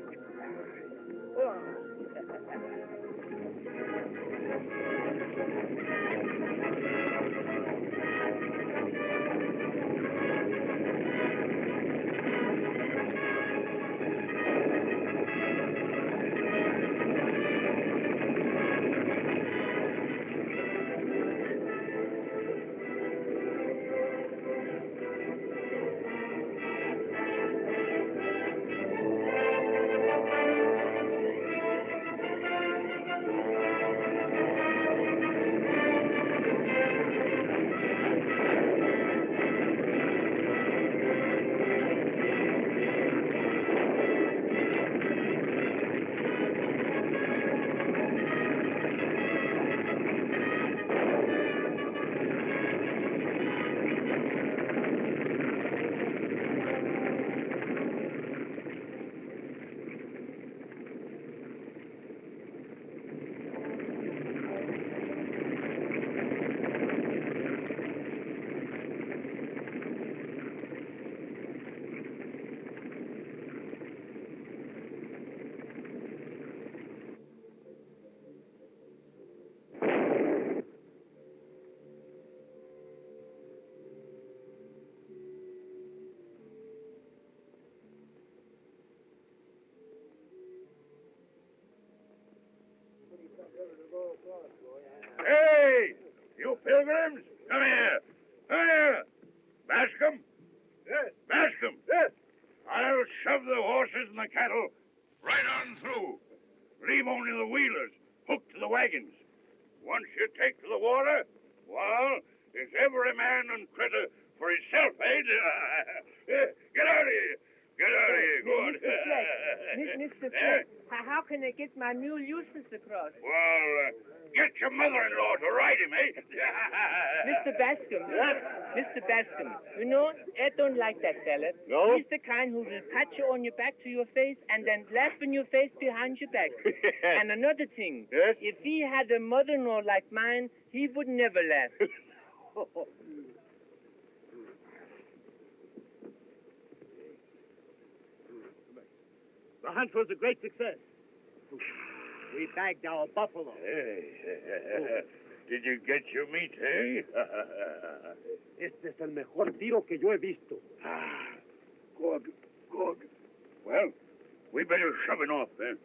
pilgrims, come here. Come here. Bascom? Yes. Bascom? Yes. I'll shove the horses and the cattle right on through. Leave only the wheelers hooked to the wagons. Once you take to the water, well, it's every man and critter for himself, eh? Get out of here. Get out of here. Go on. Mr. Flack, how can I get my mule Eustace across? Well, get your mother-in-law to ride him, eh? Mr. Bascom. Mr. Bascom, you know, I don't like that fella. No? He's the kind who will pat you on your back to your face and then laugh in your face behind your back. And another thing. Yes? If he had a mother-in-law like mine, he would never laugh. The hunt was a great success. We bagged our buffalo. Hey, did you get your meat, eh? Este es el mejor tiro que yo he visto. Good, good. Well, we better shove it off, then.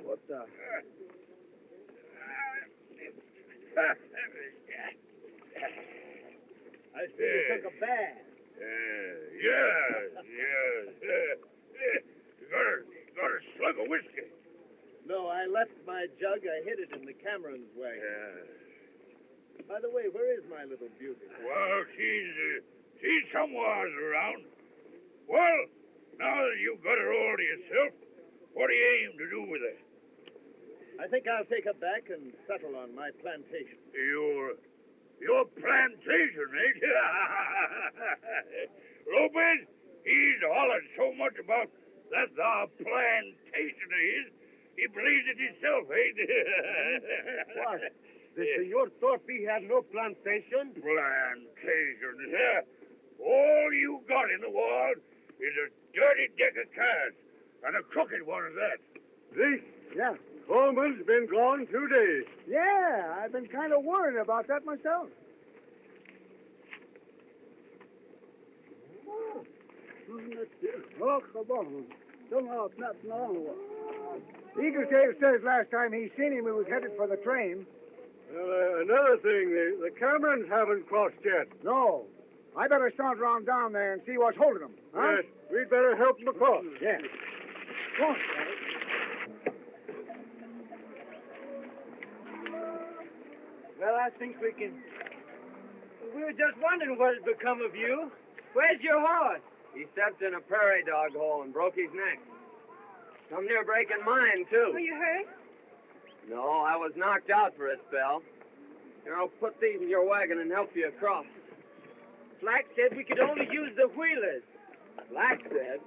What the? I see you took a bath. Yes. You got a slug of whiskey. No, I left my jug. I hid it in the Cameron's wagon. Yeah. By the way, where is my little beauty? Well, she's somewhere around. Well, now that you've got her all to yourself, what do you aim to do with her? I think I'll take her back and settle on my plantation. Your plantation, eh? Lopez, he's hollered so much about that our plantation of his, he believes it himself, eh? What? The Senor Torpy had no plantation? Plantation, yeah. All you got in the world is a dirty deck of cards, and a crooked one at that. Zeke? Yeah. Coleman's been gone 2 days. Yeah, I've been kind of worried about that myself. Eagletail says last time he seen him, he was headed for the train. Another thing, the Camerons haven't crossed yet. No. I better saunter on down there and see what's holding them. Huh? Yes. We'd better help him across. Yeah. Go on, Well, I think we can... We were just wondering what had become of you. Where's your horse? He stepped in a prairie dog hole and broke his neck. Come near breaking mine, too. Were you hurt? No, I was knocked out for a spell. Here, I'll put these in your wagon and help you across. Flack said we could only use the wheelers. Flack said?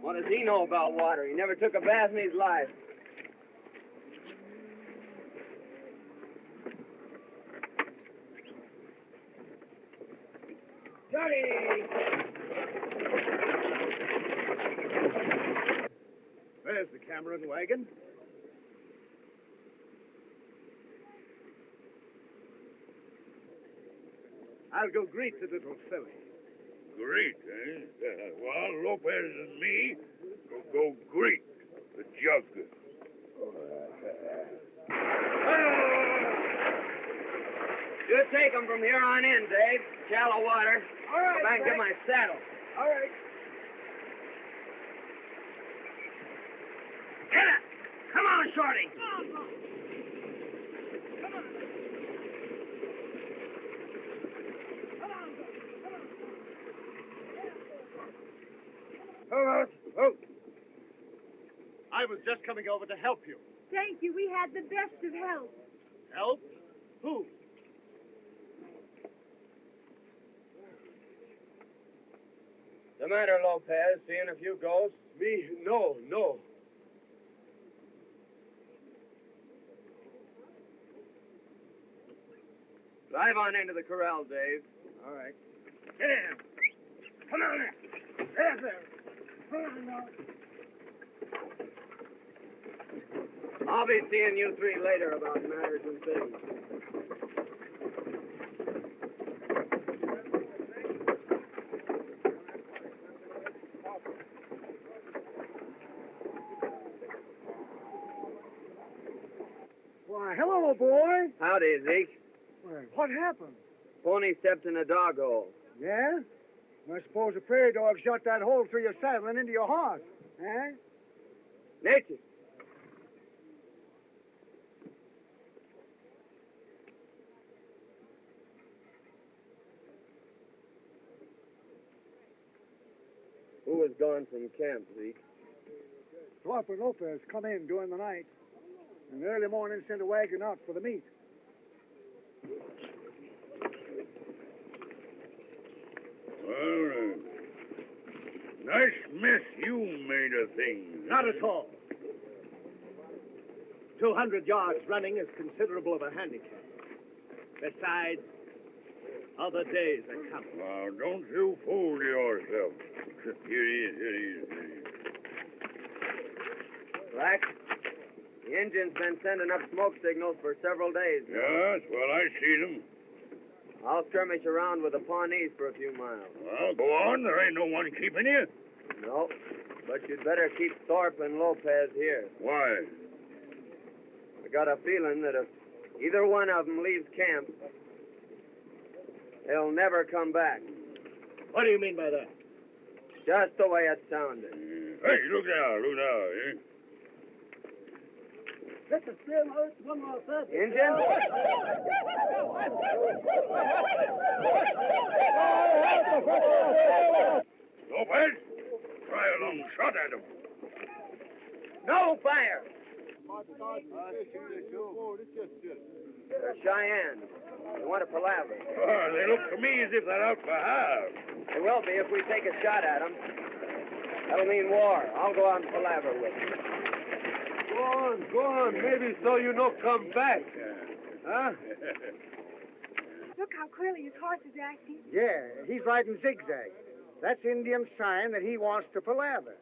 What does he know about water? He never took a bath in his life. Tully! There's the camera and wagon. I'll go greet the little filly. Greet, eh? Well, Lopez and me will go greet the jug. You take him from here on in, Dave. Shallow water. All right, Go back and get my saddle. All right. Get it! Come on, Shorty! Oh. I was just coming over to help you. Thank you. We had the best of help. Help? Who? What's the matter, Lopez? Seeing a few ghosts? Me? No. Drive on into the corral, Dave. All right. Get in. Come on. There. Come on now. I'll be seeing you three later about matters and things. Why, hello, boy. Howdy, Zeke. Well, what happened? Pony stepped in a dog hole. Yeah? I suppose the prairie dog shot that hole through your saddle and into your horse. Eh? Nature. Who was gone from camp, Zeke? Thorpe and Lopez come in during the night. And early morning sent a wagon out for the meat. Well, nice mess you made of things. Not at all. 200 yards running is considerable of a handicap. Besides, other days are coming. Now, don't you fool yourself. Here he is. Flack, the engine's been sending up smoke signals for several days now. Yes, well, I see them. I'll skirmish around with the Pawnees for a few miles. Well, go on. There ain't no one keeping you. No, but you'd better keep Thorpe and Lopez here. Why? I got a feeling that if either one of them leaves camp, they'll never come back. What do you mean by that? Just the way it sounded. Hey, look now, eh? Injun? Lopez, try a long shot at him. No fire! They're Cheyenne. They want to palaver. Oh, they look to me as if they're out for half. They will be if we take a shot at them. That'll mean war. I'll go out and palaver with them. Go on. Maybe so you no come back. Huh? Look how queerly his horse is acting. Yeah, he's riding zigzag. That's Indian sign that he wants to palaver.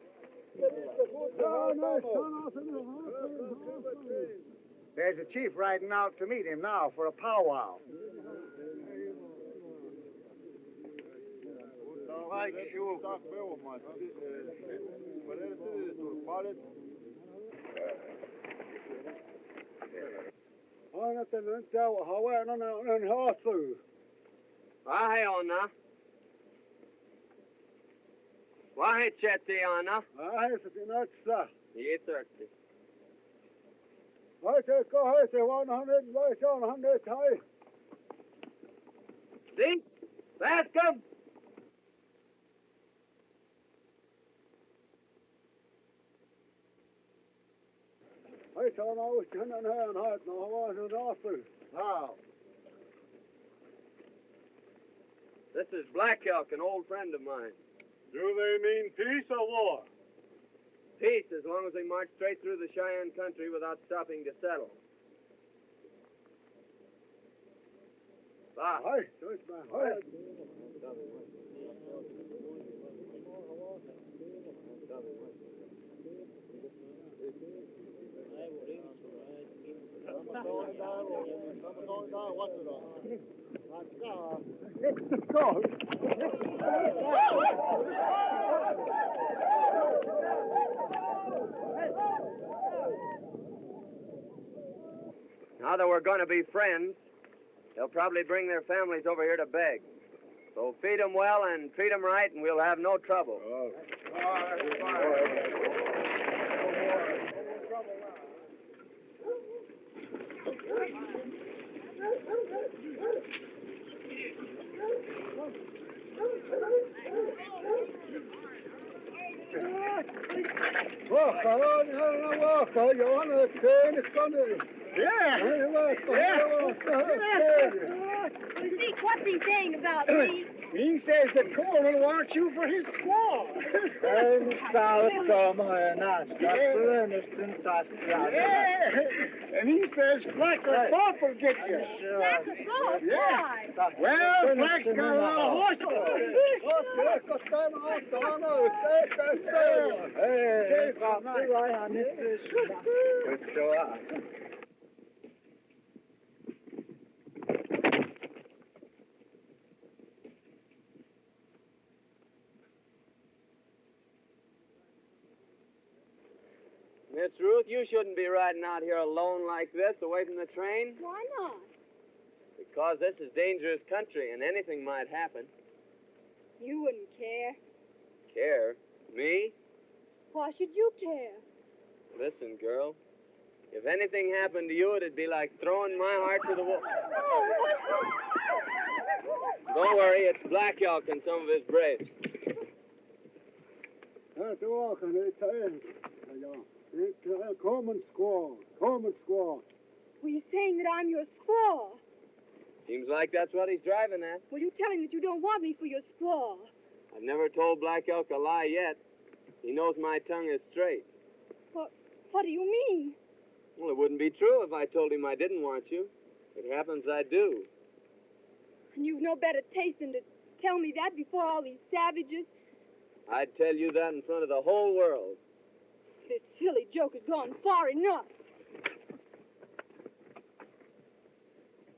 There's a chief riding out to meet him now for a powwow. Why, Chetiana? I have to not stop. Ye thirsty. I take go ahead to 100, right on 100 high. Zeke, fast come. I thought I was turning her and heart, no, I wasn't awful. How? This is Black Elk, an old friend of mine. Do they mean peace or war? Peace, as long as we march straight through the Cheyenne country without stopping to settle. Bah. Aye, so it's my heart. Now that we're going to be friends, they'll probably bring their families over here to beg. So feed them well and treat them right, and we'll have no trouble. Walk on, walk. You want to train? It's going to. Yeah. Zeke, what's he saying about me? He says that Coleman wants you for his squaw. And he says Flack or Bob will get you. Flack or Bob? Why? Well, Flack's got a lot of horses. Miss Ruth, you shouldn't be riding out here alone like this, away from the train. Why not? Because this is dangerous country, and anything might happen. You wouldn't care. Care? Me? Why should you care? Listen, girl. If anything happened to you, it'd be like throwing my heart to the wall. Don't worry, it's Black Elk and some of his braves. That's walking, it's Coleman squaw. Coleman squaw. Well, you're saying that I'm your squaw. Seems like that's what he's driving at. Well, you tell him that you don't want me for your squaw. I've never told Black Elk a lie yet. He knows my tongue is straight. What do you mean? Well, it wouldn't be true if I told him I didn't want you. It happens I do. And you've no better taste than to tell me that before all these savages? I'd tell you that in front of the whole world. This silly joke has gone far enough.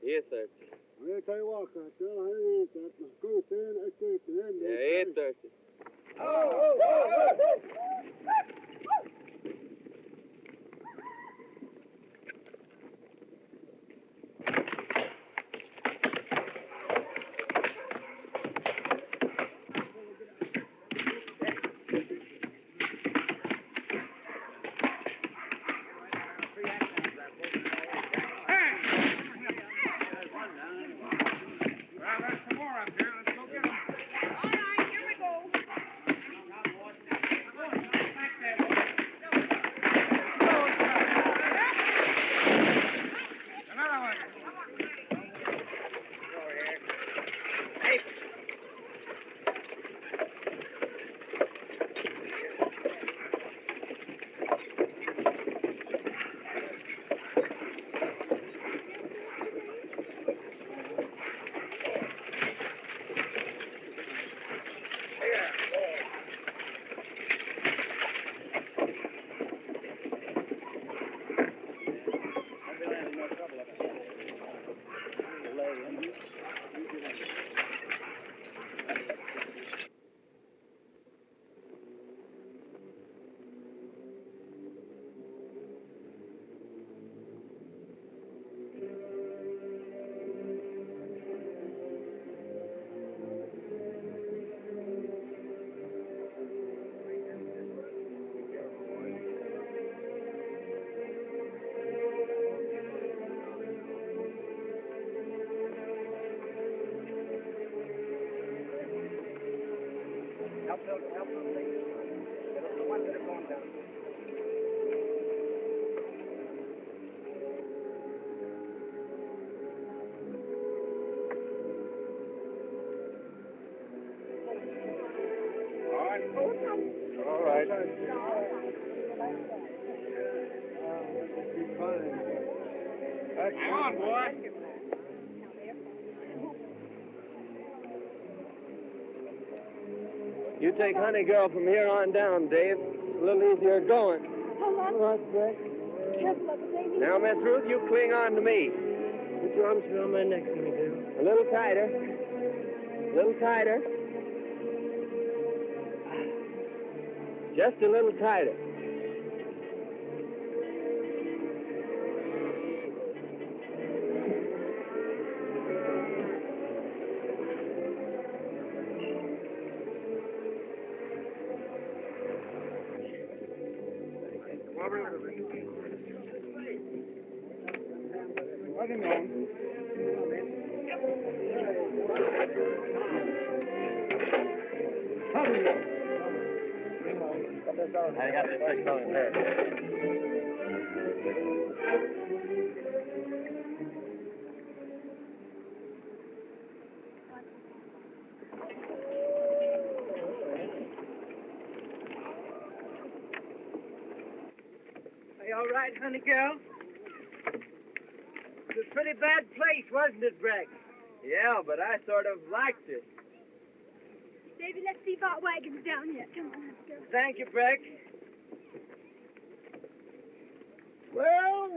Here, thirsty. I'll tell you what, Yeah, here, thirsty. help them take it. The ones that are going down. All right. Hang on, boy. You take Honey Girl from here on down, Dave. It's a little easier going. Hold on. All right, Breck. Careful of the baby. Now, Miss Ruth, you cling on to me. Put your arms around my neck, Honey Girl. A little tighter. A little tighter. Just a little tighter. I got this fixed on his head. Are you all right, honey girl? It was a pretty bad place, wasn't it, Breck? Yeah, but I sort of liked it. Davy, let's see if our wagon's down yet. Come on, let's go. Thank you, Breck. Well.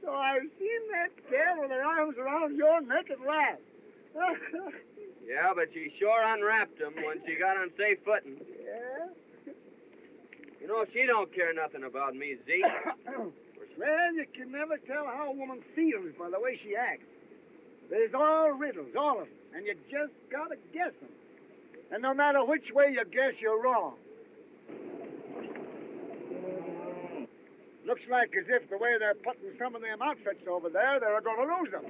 So I've seen that gal with her arms around your neck at last. Yeah, but she sure unwrapped him when she got on safe footing. Yeah? You know, she don't care nothing about me, Zeke. Well, you can never tell how a woman feels by the way she acts. There's all riddles, all of them, and you just gotta guess them. And no matter which way you guess, you're wrong. Looks like as if the way they're putting some of them outfits over there, they're gonna lose them.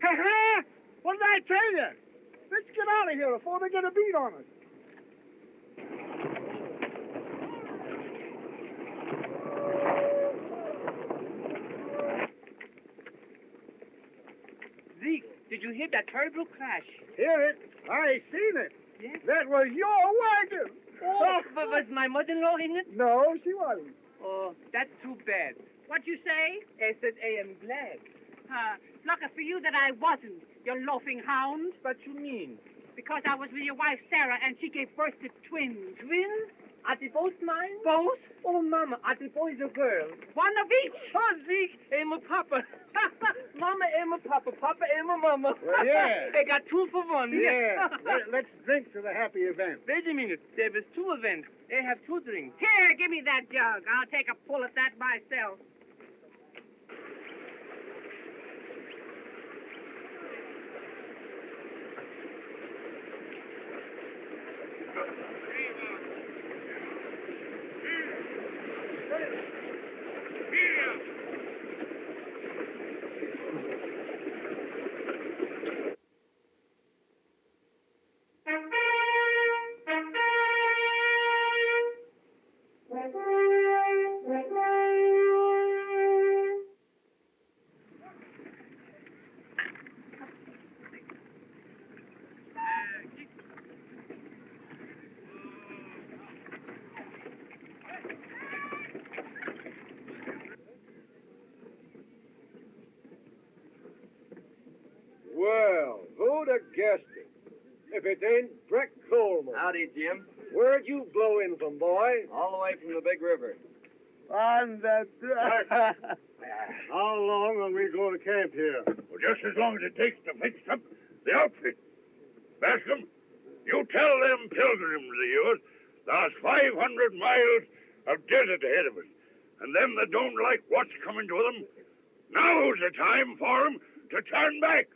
Ha-ha! What did I tell you? Let's get out of here before they get a beat on us. Zeke, did you hear that terrible crash? Hear it? I seen it. Yes? That was your wagon. Oh, but was my mother-in-law in it? No, she wasn't. Oh, that's too bad. What you say? I said I am glad. It's lucky for you that I wasn't, you loafing hound. What you mean? Because I was with your wife, Sarah, and she gave birth to twins. Twins? Are they both mine? Both? Oh, Mama, are they boys or girls? One of each. Oh, Zeke, I'm a papa. Mama, I'm a papa. Papa, I'm a mama. Well, yeah. They got 2 for 1. Yeah. Let's drink to the happy event. Wait a minute. There was 2 events. They have 2 drinks. Here, give me that jug. I'll take a pull at that myself. Well, who'd have guessed it? If it ain't Breck Coleman. Howdy, Jim. Where'd you blow in from, boy? All the way from the big river. On the... How long will we go to camp here? Well, just as long as it takes to fix up the outfit. Bascom, you tell them pilgrims of yours there's 500 miles of desert ahead of us. And them that don't like what's coming to them, now's the time for them to turn back.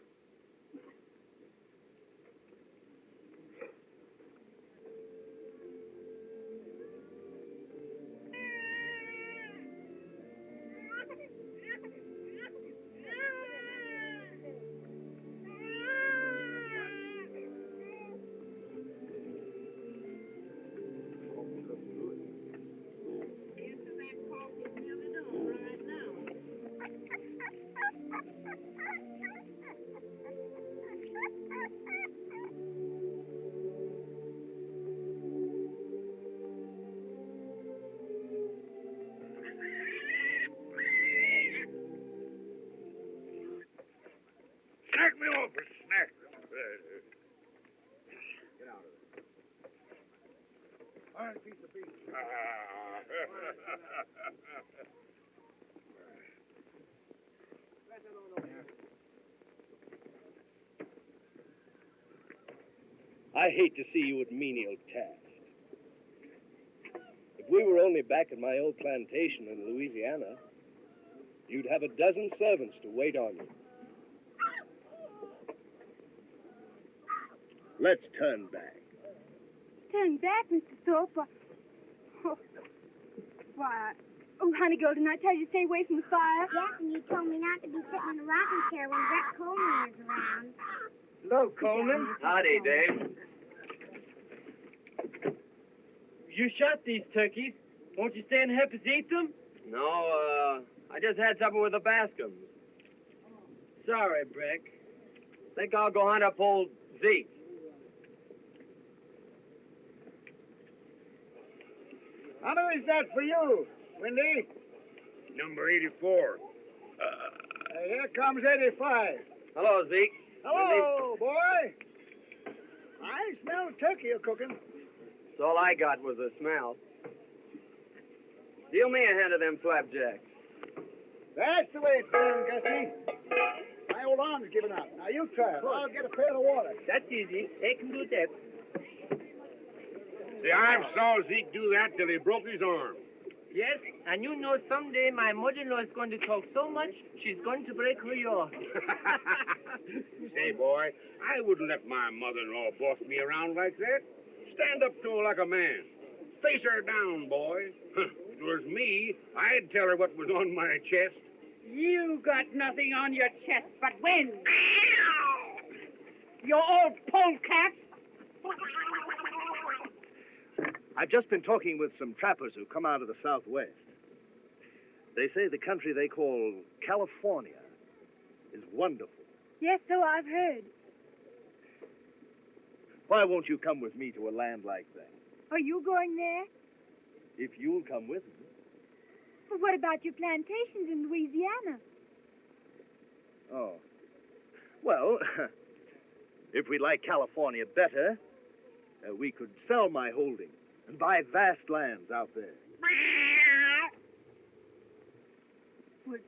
Fine piece of beef. I hate to see you at menial tasks. If we were only back at my old plantation in Louisiana, you'd have a dozen servants to wait on you. Let's turn back. Turn back, Mr. Thorpe? Why, oh, honey girl, didn't I tell you to stay away from the fire? Yes, and you told me not to be sitting in a rocking chair when Breck Coleman is around. Hello, Coleman. Howdy, Dave. You shot these turkeys. Won't you stay and help us eat them? No, I just had supper with the Bascom's. Sorry, Breck. Think I'll go hunt up old Zeke. How many is that for you, Windy? Number 84. Here comes 85. Hello, Zeke. Hello, boy. I smell turkey you're cooking. So all I got was a smell. Deal me a hand of them flapjacks. That's the way it's done, Gussie. My old arm's giving out. Now you try it. I'll get a pail of water. That's easy. They can do that. See, I've saw Zeke do that till he broke his arm. Yes, and you know someday my mother-in-law is going to talk so much, she's going to break her yaw. Say, boy, I wouldn't let my mother-in-law boss me around like that. Stand up to her like a man. Face her down, boy. If it was me, I'd tell her what was on my chest. You got nothing on your chest but wind. You old polecat. I've just been talking with some trappers who come out of the Southwest. They say the country they call California is wonderful. Yes, so I've heard. Why won't you come with me to a land like that? Are you going there? If you'll come with me. But what about your plantations in Louisiana? Oh. Well, if we like California better, we could sell my holdings and buy vast lands out there. Well,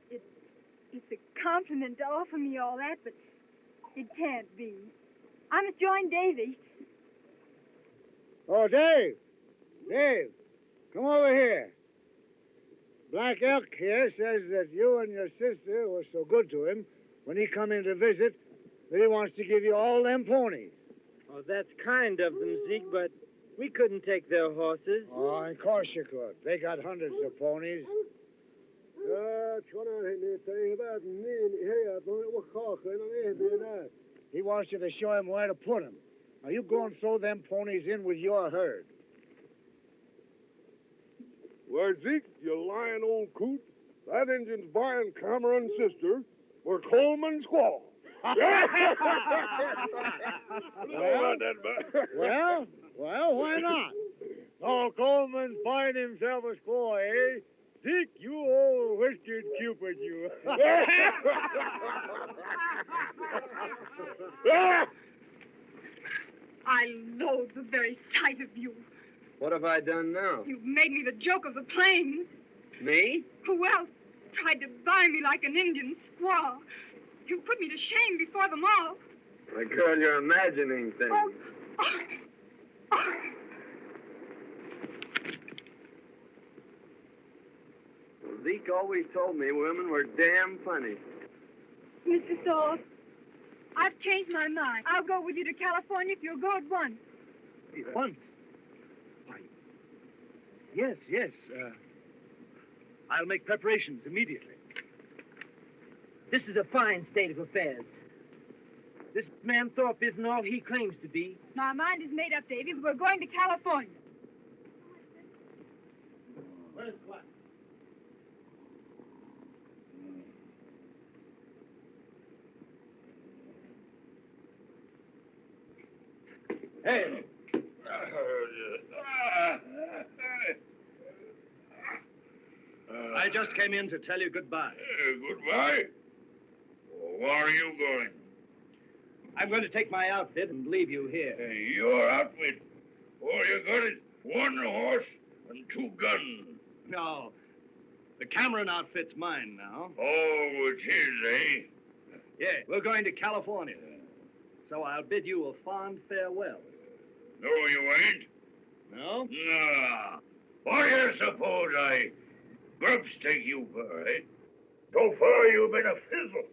it's a compliment to offer me all that, but it can't be. I must join Davy. Oh, Dave. Dave, come over here. Black Elk here says that you and your sister were so good to him when he come in to visit that he wants to give you all them ponies. Oh, that's kind of them, Zeke, but we couldn't take their horses. Oh, of course you could. They got hundreds of ponies. He wants you to show him where to put them. Now, you go and throw them ponies in with your herd. Why, Zeke, you lying old coot. That Injun's buying Cameron's sister for Coleman's squaw. Well, why not? Oh, Coleman's buying himself a squaw, eh? Zeke, you old whiskered Cupid, you. I loathe the very sight of you. What have I done now? You've made me the joke of the plains. Me? Who else tried to buy me like an Indian squaw? You put me to shame before them all. My girl, you're imagining things. Well, Zeke always told me women were damn funny. Mr. Thorpe, I've changed my mind. I'll go with you to California if you'll go at once. Once? Why, yes. I'll make preparations immediately. This is a fine state of affairs. This man Thorpe isn't all he claims to be. My mind is made up, Davy. We're going to California. Where's what? Hey! I just came in to tell you goodbye. Goodbye? Where are you going? I'm going to take my outfit and leave you here. Your outfit? All you got is 1 horse and 2 guns. No. The Cameron outfit's mine now. Oh, it's his, eh? Yeah, we're going to California. So I'll bid you a fond farewell. No, you ain't. No? Nah. What do you suppose I grubstake you for, eh? So far you've been a fizzle.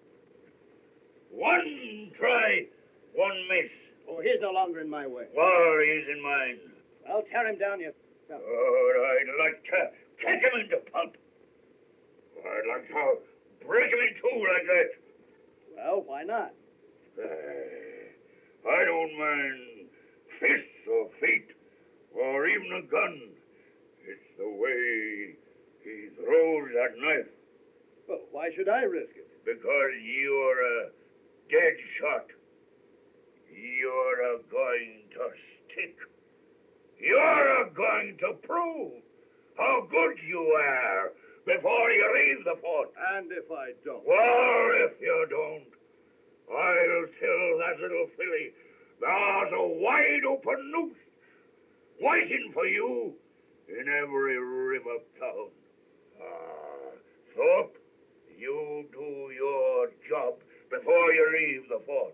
1 try, 1 miss. Oh, he's no longer in my way. Well, he's in mine. I'll tear him down, you... Oh, I'd like to kick him into pulp. I'd like to break him in 2 like that. Well, why not? I don't mind fists or feet or even a gun. It's the way he throws that knife. Well, why should I risk it? Because you're a dead shot. You're going to stick. You're going to prove how good you are before you leave the fort. And if I don't? Well, if you don't, I'll tell that little filly there's a wide open noose waiting for you in every river town. Thorpe, you do your job before you leave the fort.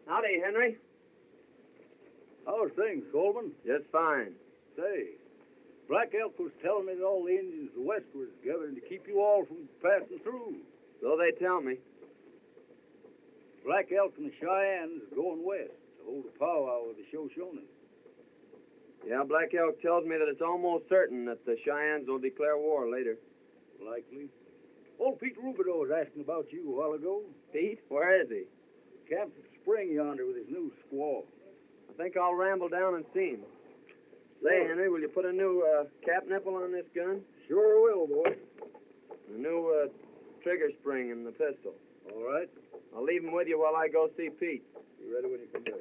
Howdy, Henry. How's things, Coleman? Just fine. Say, Black Elk was telling me that all the Indians of the West was gathering to keep you all from passing through. So they tell me. Black Elk and the Cheyennes are going west to hold a powwow with the Shoshones. Yeah, Black Elk tells me that it's almost certain that the Cheyennes will declare war later. Likely. Old Pete Rubidoux was asking about you a while ago. Pete? Where is he? Camped at the spring yonder with his new squaw. I think I'll ramble down and see him. Say, Henry, will you put a new cap nipple on this gun? Sure will, boy. A new trigger spring in the pistol. All right. I'll leave him with you while I go see Pete. Be ready when you come back.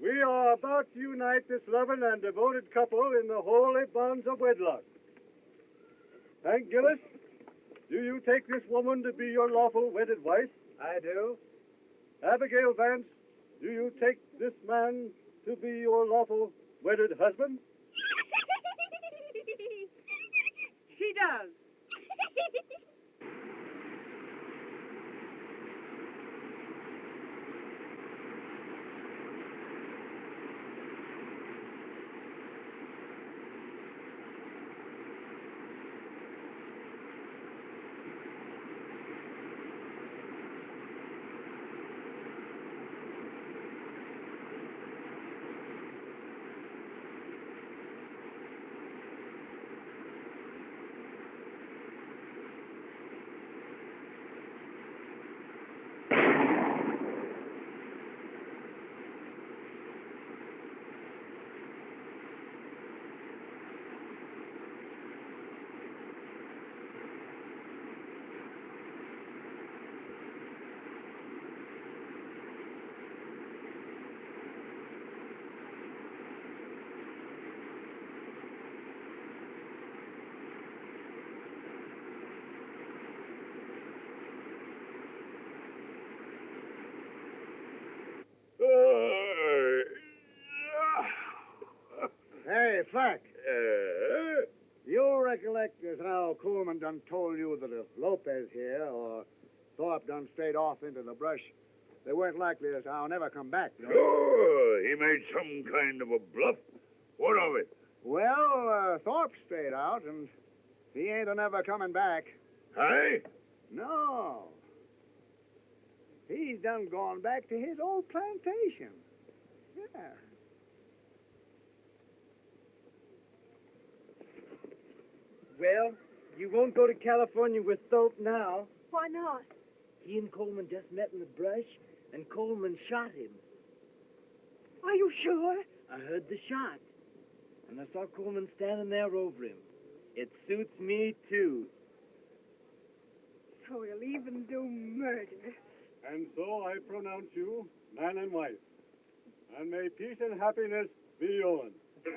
We are about to unite this loving and devoted couple in the holy bonds of wedlock. Hank Gillis, do you take this woman to be your lawful wedded wife? I do. Abigail Vance, do you take this man to be your lawful wedded husband? She does. Hey, Flack. You recollect as how Coleman done told you that if Lopez here or Thorpe done strayed off into the brush, they weren't likely as how never come back, you know? Sure, he made some kind of a bluff. What of it? Well, Thorpe strayed out, and he ain't a-never coming back. Hey? No. He's done gone back to his old plantation. Yeah. Well, you won't go to California with Thorpe now. Why not? He and Coleman just met in the brush, and Coleman shot him. Are you sure? I heard the shot, and I saw Coleman standing there over him. It suits me, too. So he'll even do murder. And so I pronounce you man and wife. And may peace and happiness be yours. There's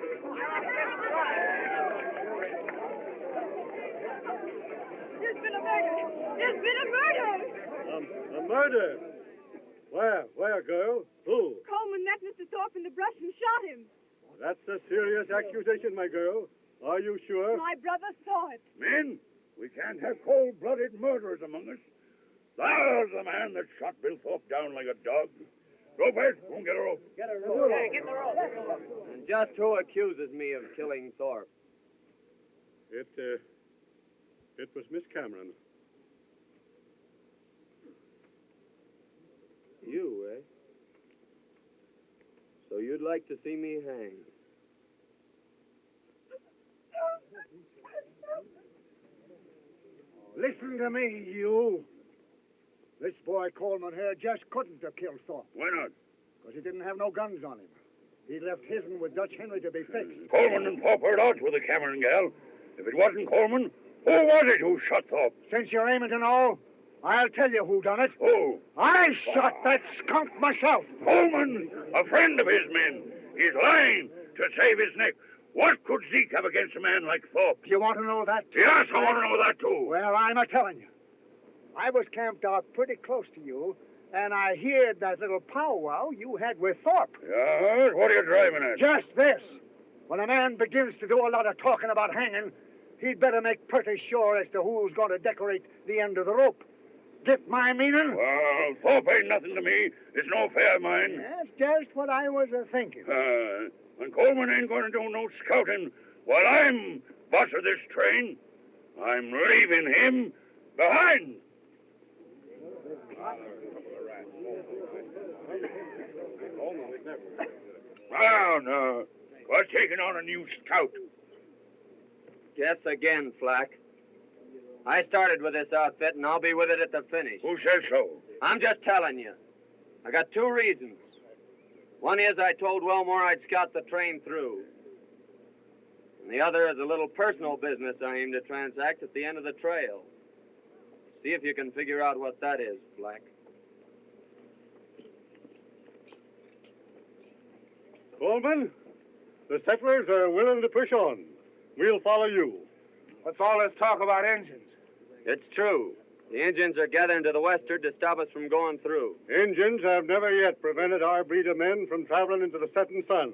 been a murder! There's been a murder! A murder? Where, girl? Who? Coleman met Mr. Thorpe in the brush and shot him. That's a serious accusation, my girl. Are you sure? My brother saw it. Men, we can't have cold-blooded murderers among us. There's the man that shot Bill Thorpe down like a dog. Ropers, go and get a rope. Get a rope. Hey, get the rope. And just who accuses me of killing Thorpe? It was Miss Cameron. You, eh? So you'd like to see me hanged? Listen to me, you. This boy Coleman here just couldn't have killed Thorpe. Why not? Because he didn't have no guns on him. He left his'n with Dutch Henry to be fixed. Coleman and Thorpe heard odds with the Cameron gal. If it wasn't Coleman, who was it who shot Thorpe? Since you're aiming to know, I'll tell you who done it. Who? I shot that skunk myself. Coleman, a friend of his men. He's lying to save his neck. What could Zeke have against a man like Thorpe? You want to know that? Yes, I want to know that, too. Well, I'm a-telling you. I was camped out pretty close to you, and I heard that little powwow you had with Thorpe. Yes? What are you driving at? Just this. When a man begins to do a lot of talking about hanging, he'd better make pretty sure as to who's going to decorate the end of the rope. Get my meaning? Well, Thorpe ain't nothing to me. It's no affair of mine. That's just what I was thinking. And Coleman ain't going to do no scouting while I'm boss of this train. I'm leaving him behind. Now, we're taking on a new scout. Guess again, Flack. I started with this outfit, and I'll be with it at the finish. Who says so? I'm just telling you. I got two reasons. One is I told Wellmore I'd scout the train through. And the other is a little personal business I aim to transact at the end of the trail. See if you can figure out what that is, Flack. Coleman, the settlers are willing to push on. We'll follow you. What's all this talk about engines? It's true. The Indians are gathering to the westward to stop us from going through. Indians have never yet prevented our breed of men from traveling into the setting sun.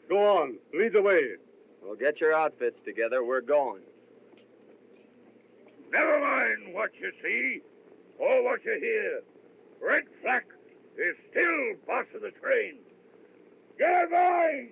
Go on, lead the way. Well, get your outfits together. We're going. Never mind what you see or what you hear. Red Flack is still boss of the train. Get going!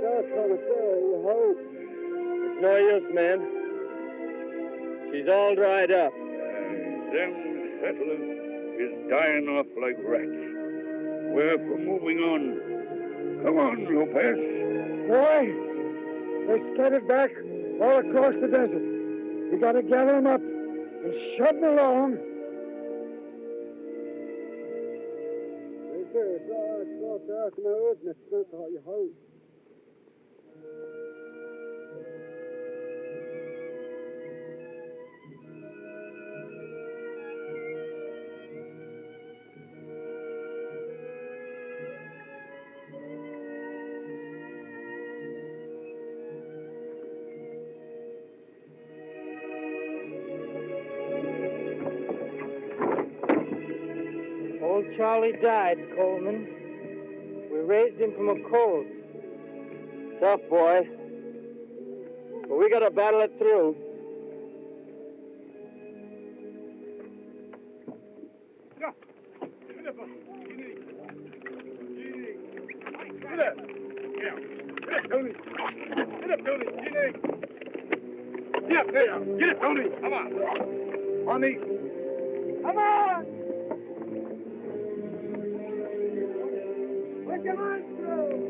That's what it's there, you hope. It's no use, man. She's all dried up. Them settlers is dying off like rats. We're for moving on. Come on, Lopez. Boy, they're scattered back all across the desert. We gotta gather them up and shove them along. Yes, sir. It's all dark in the woods, and it's not all you hope. Old Charlie died, Coleman. We raised him from a colt. Tough, boy. But we gotta battle it through. Get up. Get up, Tony. Get up, Tony. Get up there. Get up, Tony. Come on. On me. Come on. Put your hands through.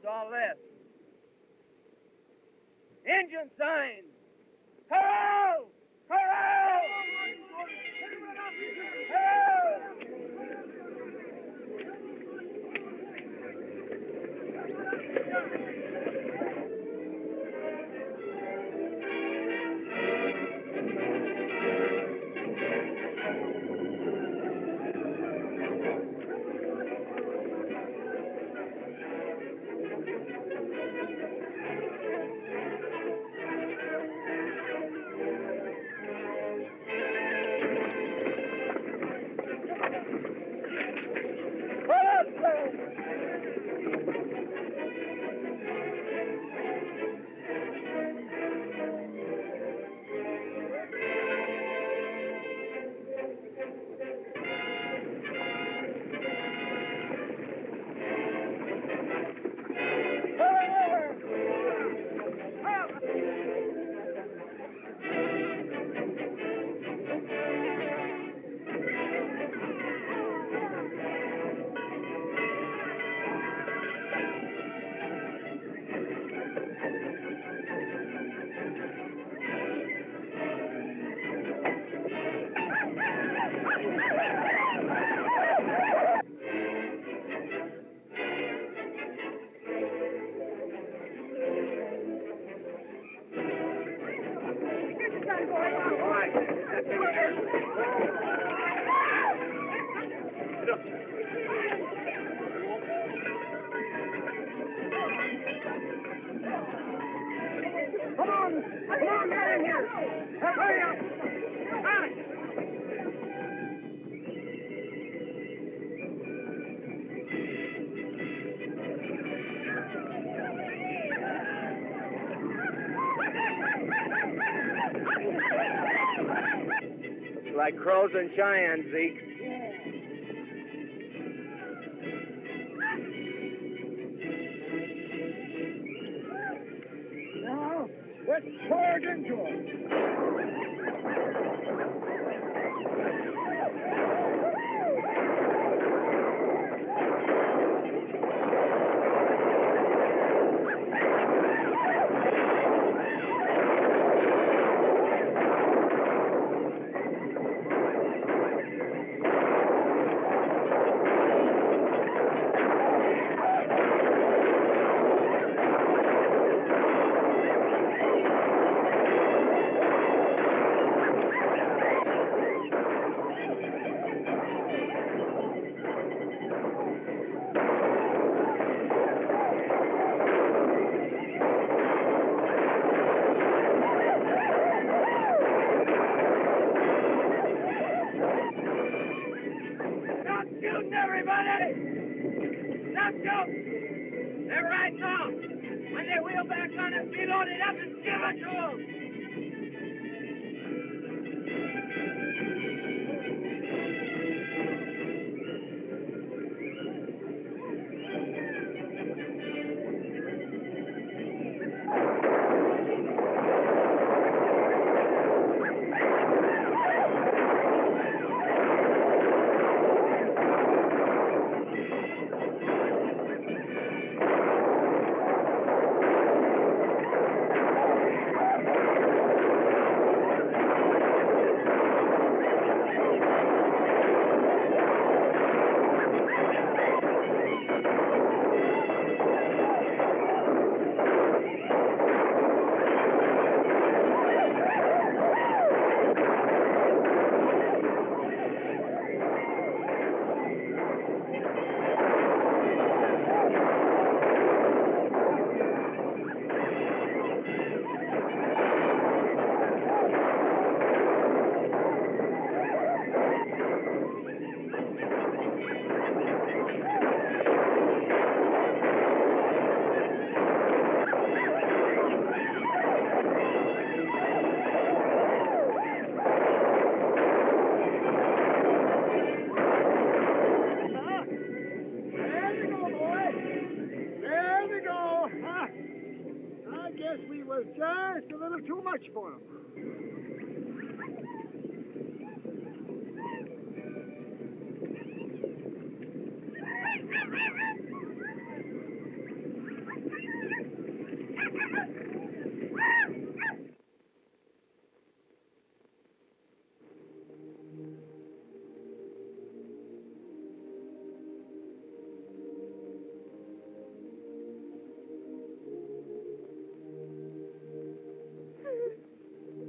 All this. Engine signs. Hello! Hello! Come on, get in here. Hurry up. Looks like crows and Cheyennes, Zeke. Now, let's charge into them. Was just a little too much for him.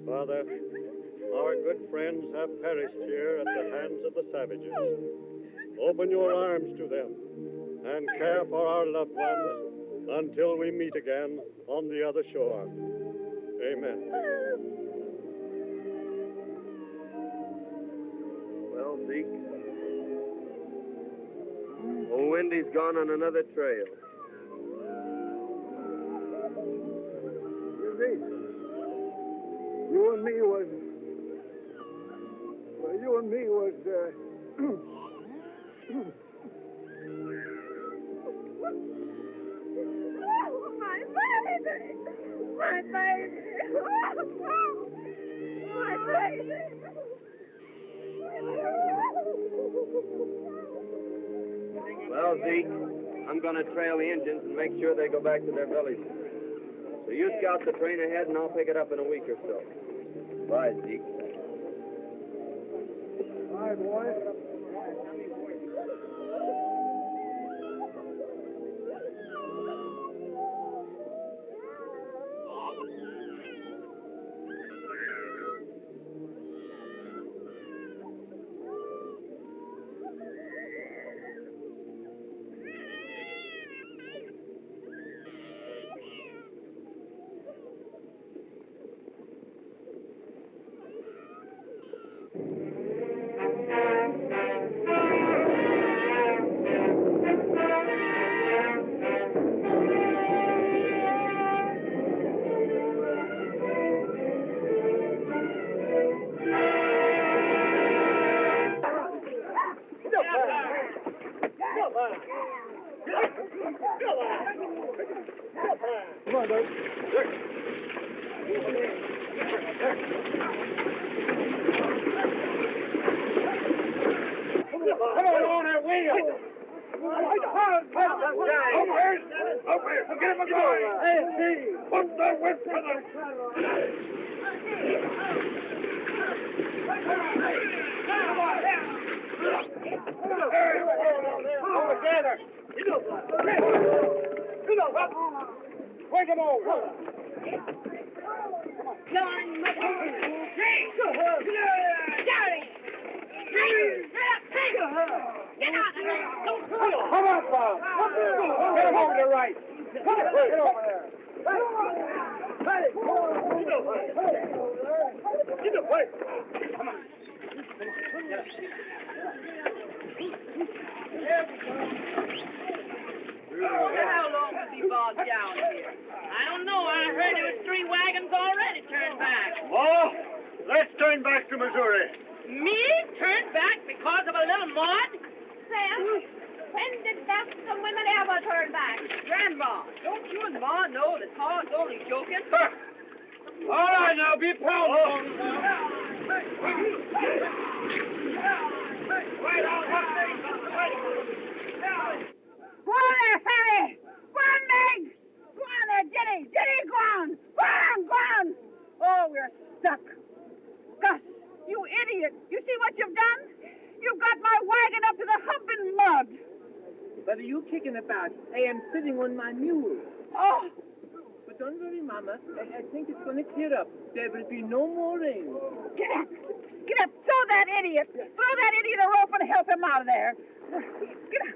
Father, our good friends have perished here at the hands of the savages. Open your arms to them and care for our loved ones until we meet again on the other shore. Amen. Well, Zeke, old Wendy's gone on another trail. You see, you and me was My baby! My baby! My baby! Well, Zeke, I'm going to trail the Indians and make sure they go back to their villages. So you scout the train ahead, and I'll pick it up in a week or so. Bye, Zeke. Bye, boy. Come on, Doug. Come on that wheel. Over. Get him going. Hey, Steve. Put the whip to them. All together. Wake him over. Come on, Come on, Bob. Get him over to the right. Get over there. Hey, get the plate. Come on. How long was he bogged down here? I don't know. I heard there was 3 wagons already turned back. Oh, let's turn back to Missouri. Me? Turned back because of a little mud? Sam, when did that some women ever turn back? Grandma, don't you and Ma know that Pa's only joking? All right, now, be pounding. Go on there, Fanny! Go on, Meg! Go on there, Jenny! Jenny, go on! Go on! Oh, we're stuck. Gus, you idiot! You see what you've done? You've got my wagon up to the hump in mud. What are you kicking about? I am sitting on my mule. Oh! But don't worry, Mama. I think it's going to clear up. There will be no more rain. Get up! Get up! Throw that idiot! Throw that idiot a rope and help him out of there. Get up!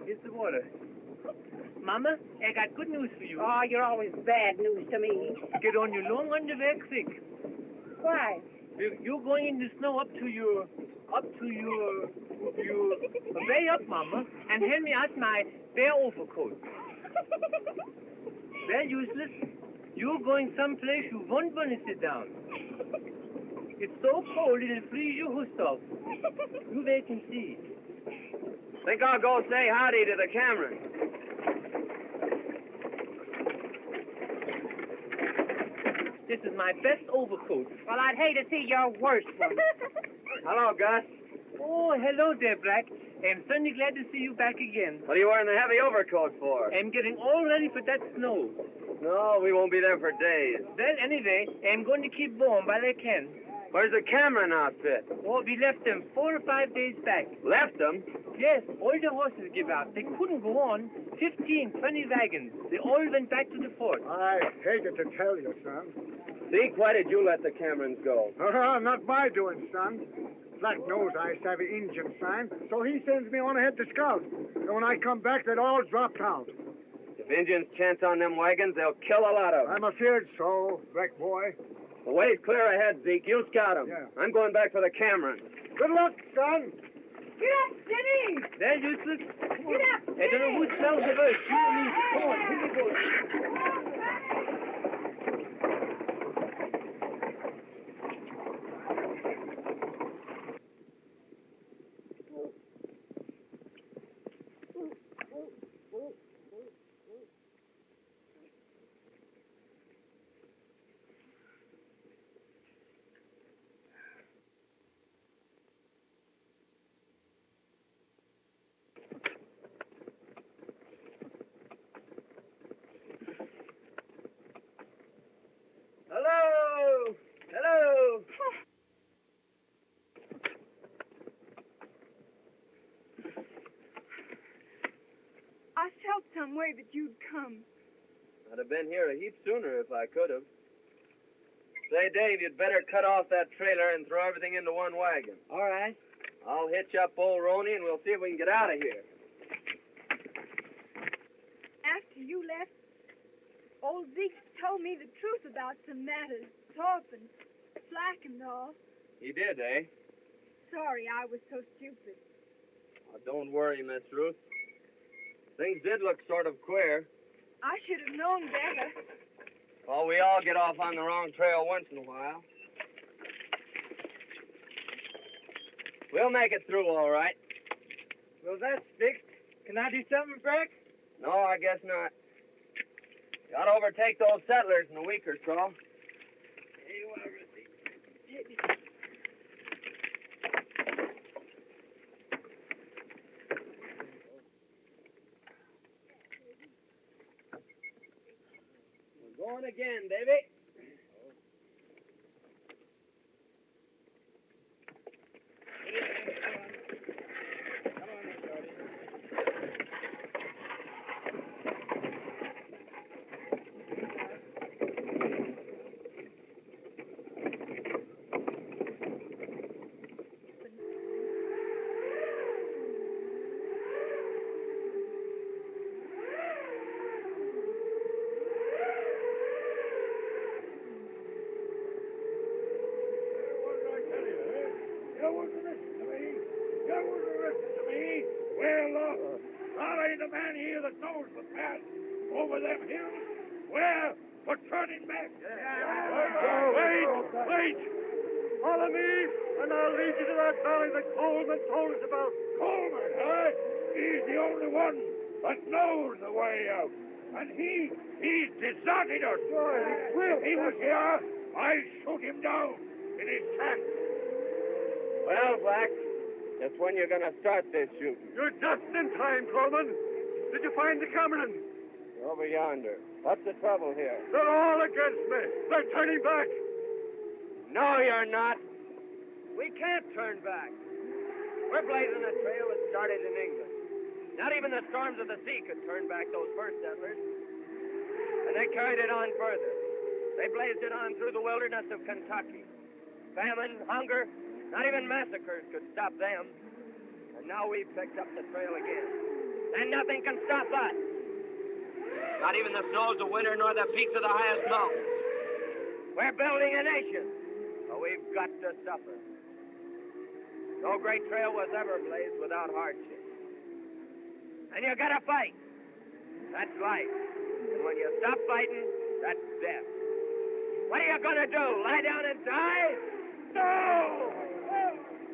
Here's the water. Mama, I got good news for you. Oh, you're always bad news to me. Get on your long underwear quick. Why? You're going in the snow up to your, way up, Mama, and hand me out my bare overcoat. Well, useless. You're going someplace you won't want to sit down. It's so cold it'll freeze your hoofs off. You wait and see. Think I'll go say howdy to the Camerons. This is my best overcoat. Well, I'd hate to see your worst one. Hello, Gus. Oh, hello there, Breck. I'm certainly glad to see you back again. What are you wearing the heavy overcoat for? I'm getting all ready for that snow. No, we won't be there for days. Well, anyway, I'm going to keep warm while I can. Where's the Cameron outfit? Oh, we left them 4 or 5 days back. Left them? Yes, all the horses give out. They couldn't go on. 15, 20 wagons. They all went back to the fort. I hated to tell you, son. Zeke, why did you let the Camerons go? Not my doing, son. Flack knows I savvy Injun sign, so he sends me on ahead to scout. And when I come back, they'd all dropped out. If Indians chance on them wagons, they'll kill a lot of them. I'm afeard so, Breck boy. The way's clear ahead, Zeke. You scout them. Yeah. I'm going back for the Camerons. Good luck, son. Get up, Jenny! They're useless. Get up! I don't know who smells the worst. You or me. Come on, here we go. Hello! Hello! I felt some way that you'd come. I'd have been here a heap sooner if I could have. Say, Dave, you'd better cut off that trailer and throw everything into one wagon. All right. I'll hitch up old Roney and we'll see if we can get out of here. After you left, old Zeke told me the truth about some matters. Thorpe and Flack and all. He did, eh? Sorry I was so stupid. Oh, don't worry, Miss Ruth. Things did look sort of queer. I should have known better. Well, we all get off on the wrong trail once in a while. We'll make it through all right. Well, that's fixed. Can I do something, Breck? No, I guess not. Got to overtake those settlers in a week or so. Here you are, Ruthie. We're going again, Davy. Over them hills? Where? For turning back. Wait! Follow me, and I'll lead you to that valley that Coleman told us about. Coleman, huh? He's the only one that knows the way out. And he's deserted us. If he was here, I'd shoot him down in his tracks. Well, Flack, just when you're going to start this shooting? You're just in time, Coleman. Did you find the Cameron? Over yonder. What's the trouble here? They're all against me. They're turning back. No, you're not. We can't turn back. We're blazing a trail that started in England. Not even the storms of the sea could turn back those first settlers. And they carried it on further. They blazed it on through the wilderness of Kentucky. Famine, hunger, not even massacres could stop them. And now we've picked up the trail again. And nothing can stop us. Not even the snows of winter nor the peaks of the highest mountains. We're building a nation. But we we've got to suffer. No great trail was ever blazed without hardship. And you gotta fight. That's life. And when you stop fighting, that's death. What are you gonna do? Lie down and die? No!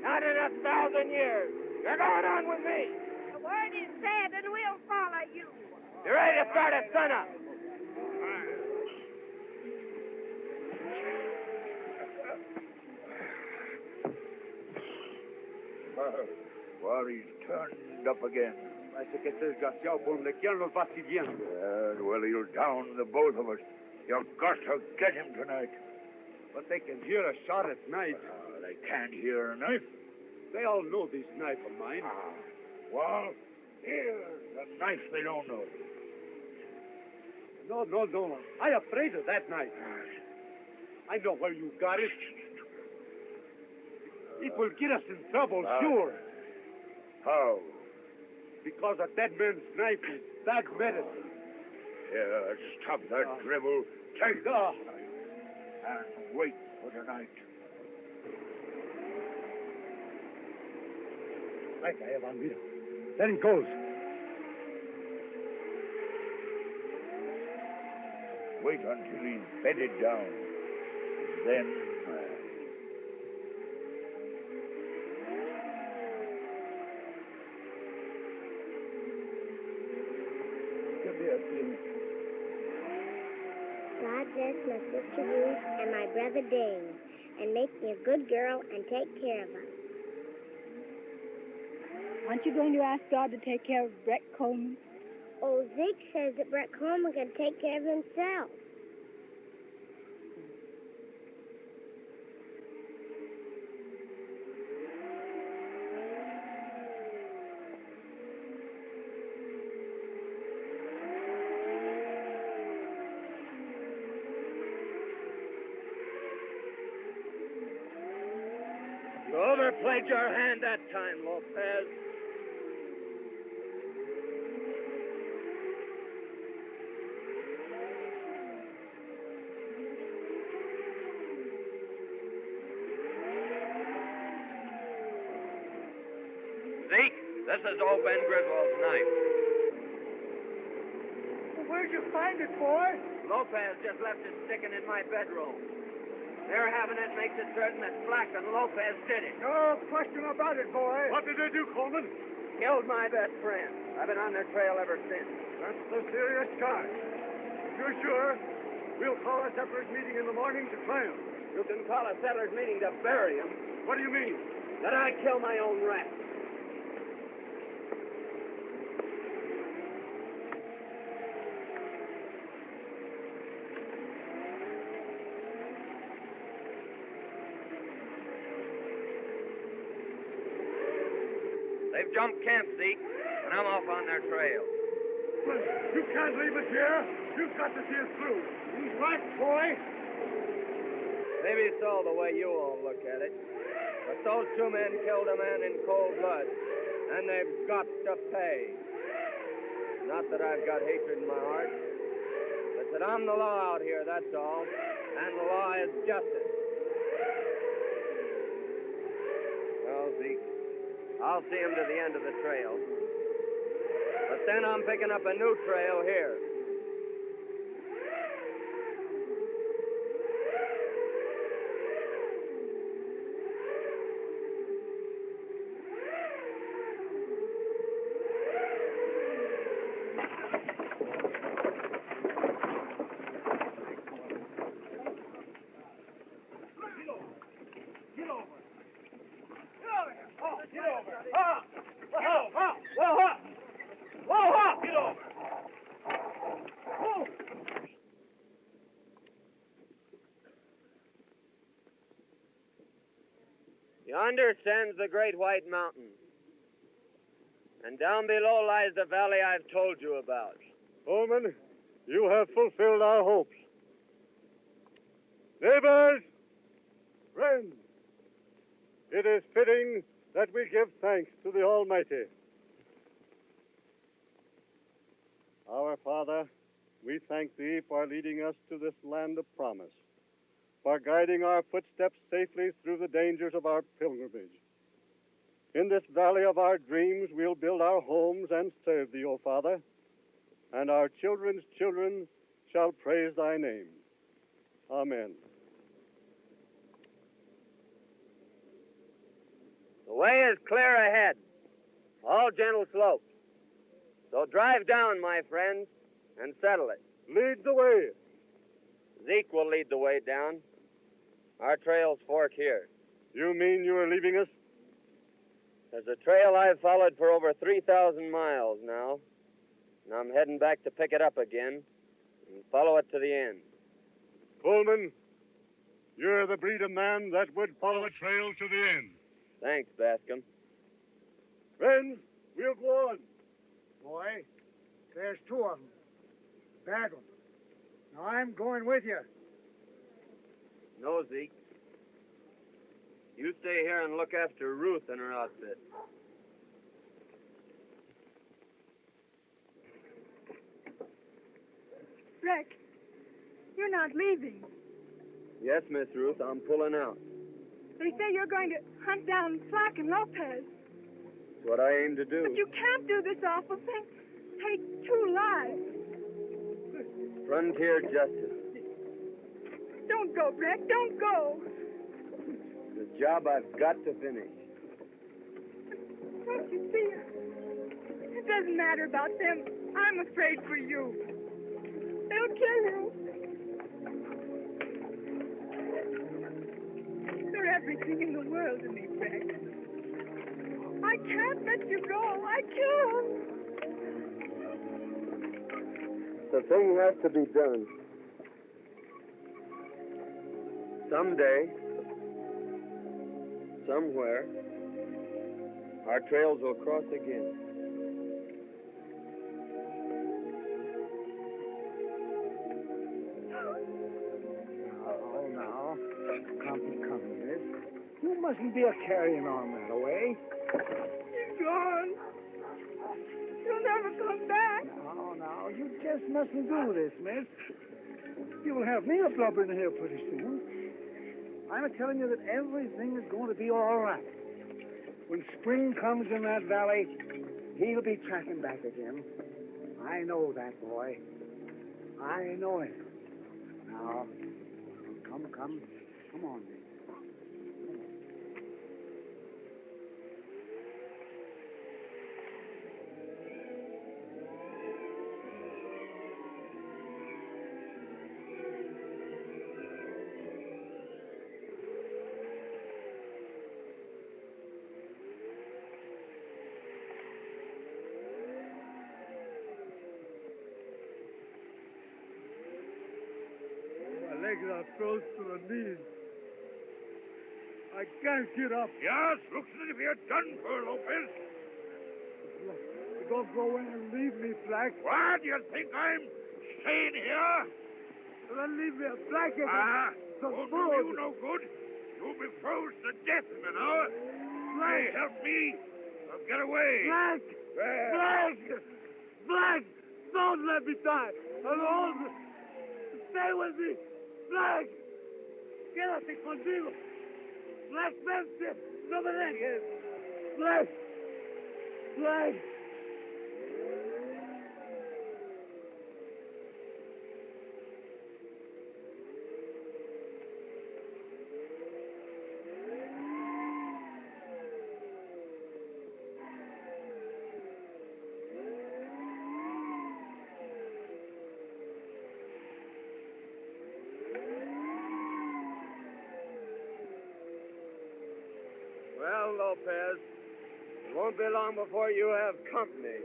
Not in 1,000 years. You're going on with me. The word is said, and we'll follow you. You ready to start at sunup? Well, he's turned up again. Parece que este desgraciado por donde quiera nos va siguiendo. Well, he'll down the both of us. You've got to get him tonight. But they can hear a shot at night. They can't hear a knife. They all know this knife of mine. Well, here's a knife they don't know. No. I'm afraid of that knife. I know where you got it. It will get us in trouble, sure. How? Because a dead man's knife is bad medicine. Here, stop that dribble. Take the and wait for tonight. Like I have on video. There he goes. Wait until he's bedded down. Then... Come here, please. God bless my sister Ruth and my brother Dave, and make me a good girl and take care of us. Aren't you going to ask God to take care of Breck Coleman? Oh, Zeke says that Breck Coleman can take care of himself. You overplayed your hand that time, Lopez. Zeke, this is old Ben Griswold's knife. Well, where'd you find it, boy? Lopez just left it sticking in my bedroom. Their having it makes it certain that Flack and Lopez did it. No question about it, boy. What did they do, Coleman? Killed my best friend. I've been on their trail ever since. That's a serious charge. If you're sure, we'll call a settlers' meeting in the morning to try him. You can call a settlers' meeting to bury him. What do you mean? That I kill my own rat. They've jumped camp, Zeke, and I'm off on their trail. But you can't leave us here. You've got to see us through. He's right, boy. Maybe so the way you all look at it. But those two men killed a man in cold blood, and they've got to pay. Not that I've got hatred in my heart, but that I'm the law out here, that's all. And the law is justice. Well, Zeke, I'll see him to the end of the trail. But then I'm picking up a new trail here. Yonder stands the great white mountain. And down below lies the valley I've told you about. Coleman, you have fulfilled our hopes. Neighbors, friends, it is fitting that we give thanks to the Almighty. Our Father, we thank Thee for leading us to this land of promise. for guiding our footsteps safely through the dangers of our pilgrimage. In this valley of our dreams, we'll build our homes and serve thee, O Father, and our children's children shall praise thy name. Amen. The way is clear ahead, all gentle slopes. So drive down, my friends, and settle it. Lead the way. Zeke will lead the way down. Our trails fork here. You mean you are leaving us? There's a trail I've followed for over 3,000 miles now, and I'm heading back to pick it up again and follow it to the end. Coleman, you're the breed of man that would follow a trail to the end. Thanks, Bascom. Friends, we'll go on. Boy, there's two of them. Bad ones. Now, I'm going with you. No, Zeke. You stay here and look after Ruth and her outfit. Breck, you're not leaving. Yes, Miss Ruth, I'm pulling out. They say you're going to hunt down Flack and Lopez. It's what I aim to do. But you can't do this awful thing. Take 2 lives. Frontier justice. Don't go, Breck. Don't go. The job I've got to finish. Don't you see? It doesn't matter about them. I'm afraid for you. They'll kill you. You're everything in the world to me, Breck. I can't let you go. I can't. The thing has to be done. Someday, somewhere, our trails will cross again. Oh, now. Come, miss. You mustn't be a carrying on that way. He's gone. He'll never come back. Now, you just mustn't do this, miss. You'll have me a blubbering here pretty soon. I'm telling you that everything is going to be all right. When spring comes in that valley, he'll be tracking back again. I know that, boy. I know it. Now, come on, miss. My legs are froze to the knees. I can't get up. Yes, looks as if you're done for, Lopez. Don't go in and leave me, Flack. What? You think I'm staying here? Then leave me a blanket. Won't do you no good. You'll be froze to death in an hour. Hey, help me. I'll get away. Flack! Flack! Flack! Don't let me die. Alone. Stay with me. Flack! Quédate conmigo. Flack, vente. No me dejes. Flack! Flack! Well, Lopez, it won't be long before you have company.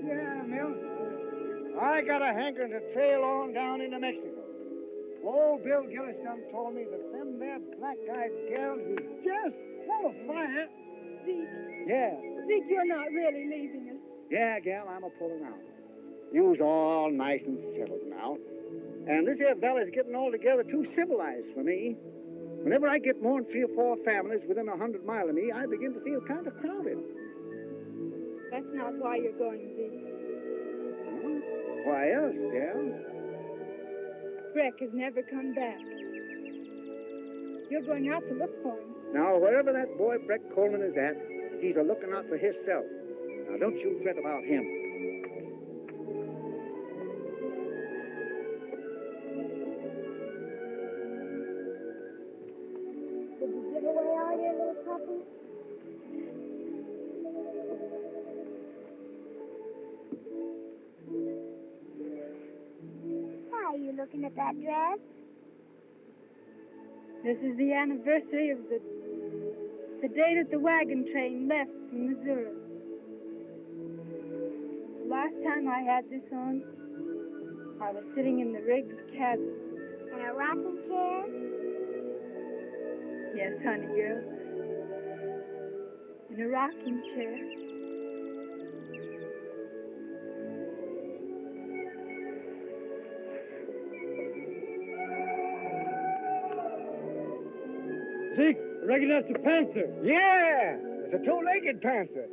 Yeah, Mill. I got a hankering to trail on down into Mexico. Old Bill Gillis done told me that them there black-eyed gals is just full of fire. Zeke. Yeah. Zeke, you're not really leaving us. Yeah, gal, I'm a-pulling out. You's all nice and settled now. And this here valley's getting altogether too civilized for me. Whenever I get more than 3 or 4 families within 100 miles of me, I begin to feel kind of crowded. That's not why you're going, Zeke. Why else, gal? Breck has never come back. You're going out to look for him. Now, wherever that boy Breck Coleman is at, he's a-looking out for himself. Now, don't you fret about him. Did you give away all your little puppies? Why are you looking at that dress? This is the anniversary of the day that the wagon train left from Missouri. Last time I had this on, I was sitting in the Riggs cabin. In a rocking chair? Yes, honey girl. In a rocking chair. Zeke, I reckon that's a panther. Yeah, it's a 2-legged panther.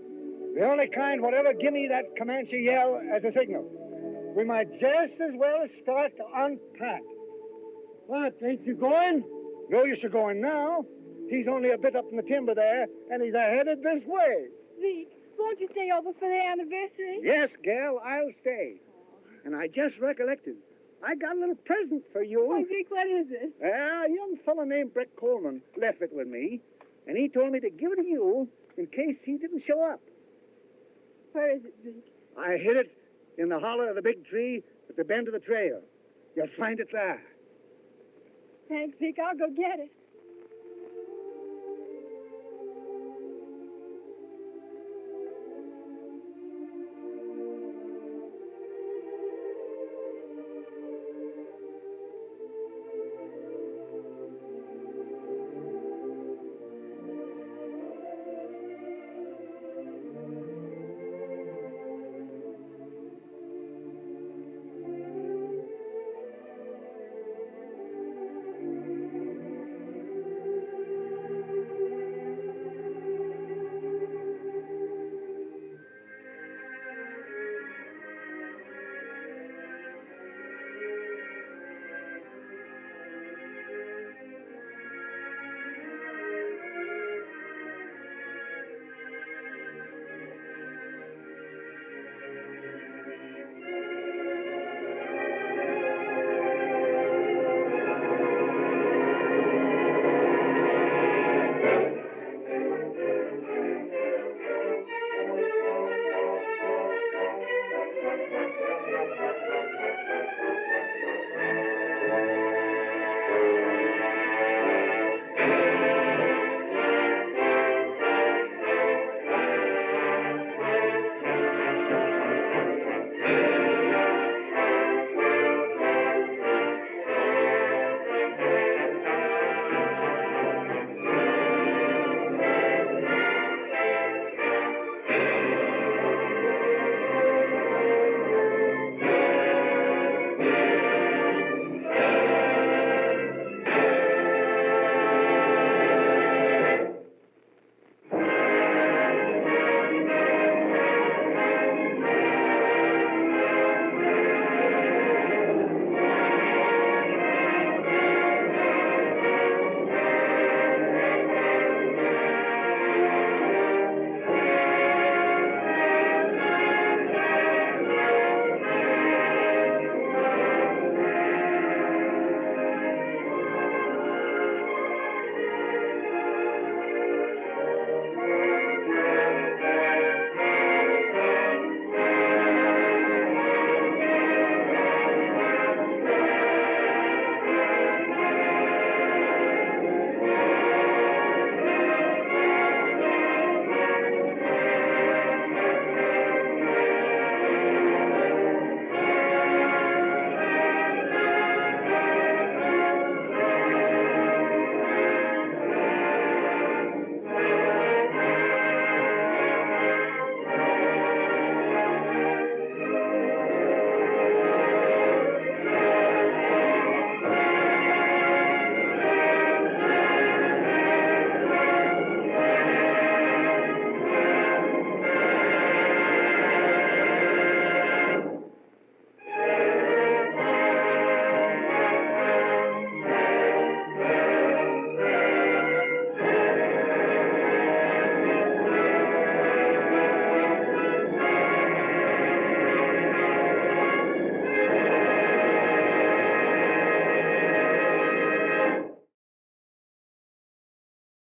The only kind whatever give me that Comanche yell as a signal. We might just as well start to unpack. What, ain't you going? No use of going now. He's only a bit up in the timber there, and he's headed this way. Zeke, won't you stay over for the anniversary? Yes, gal, I'll stay. And I just recollected. I got a little present for you. Oh, Zeke, what is it? A young fellow named Breck Coleman left it with me, and he told me to give it to you in case he didn't show up. Where is it, Zeke? I hid it in the hollow of the big tree at the bend of the trail. You'll find it there. Thanks, Zeke. I'll go get it.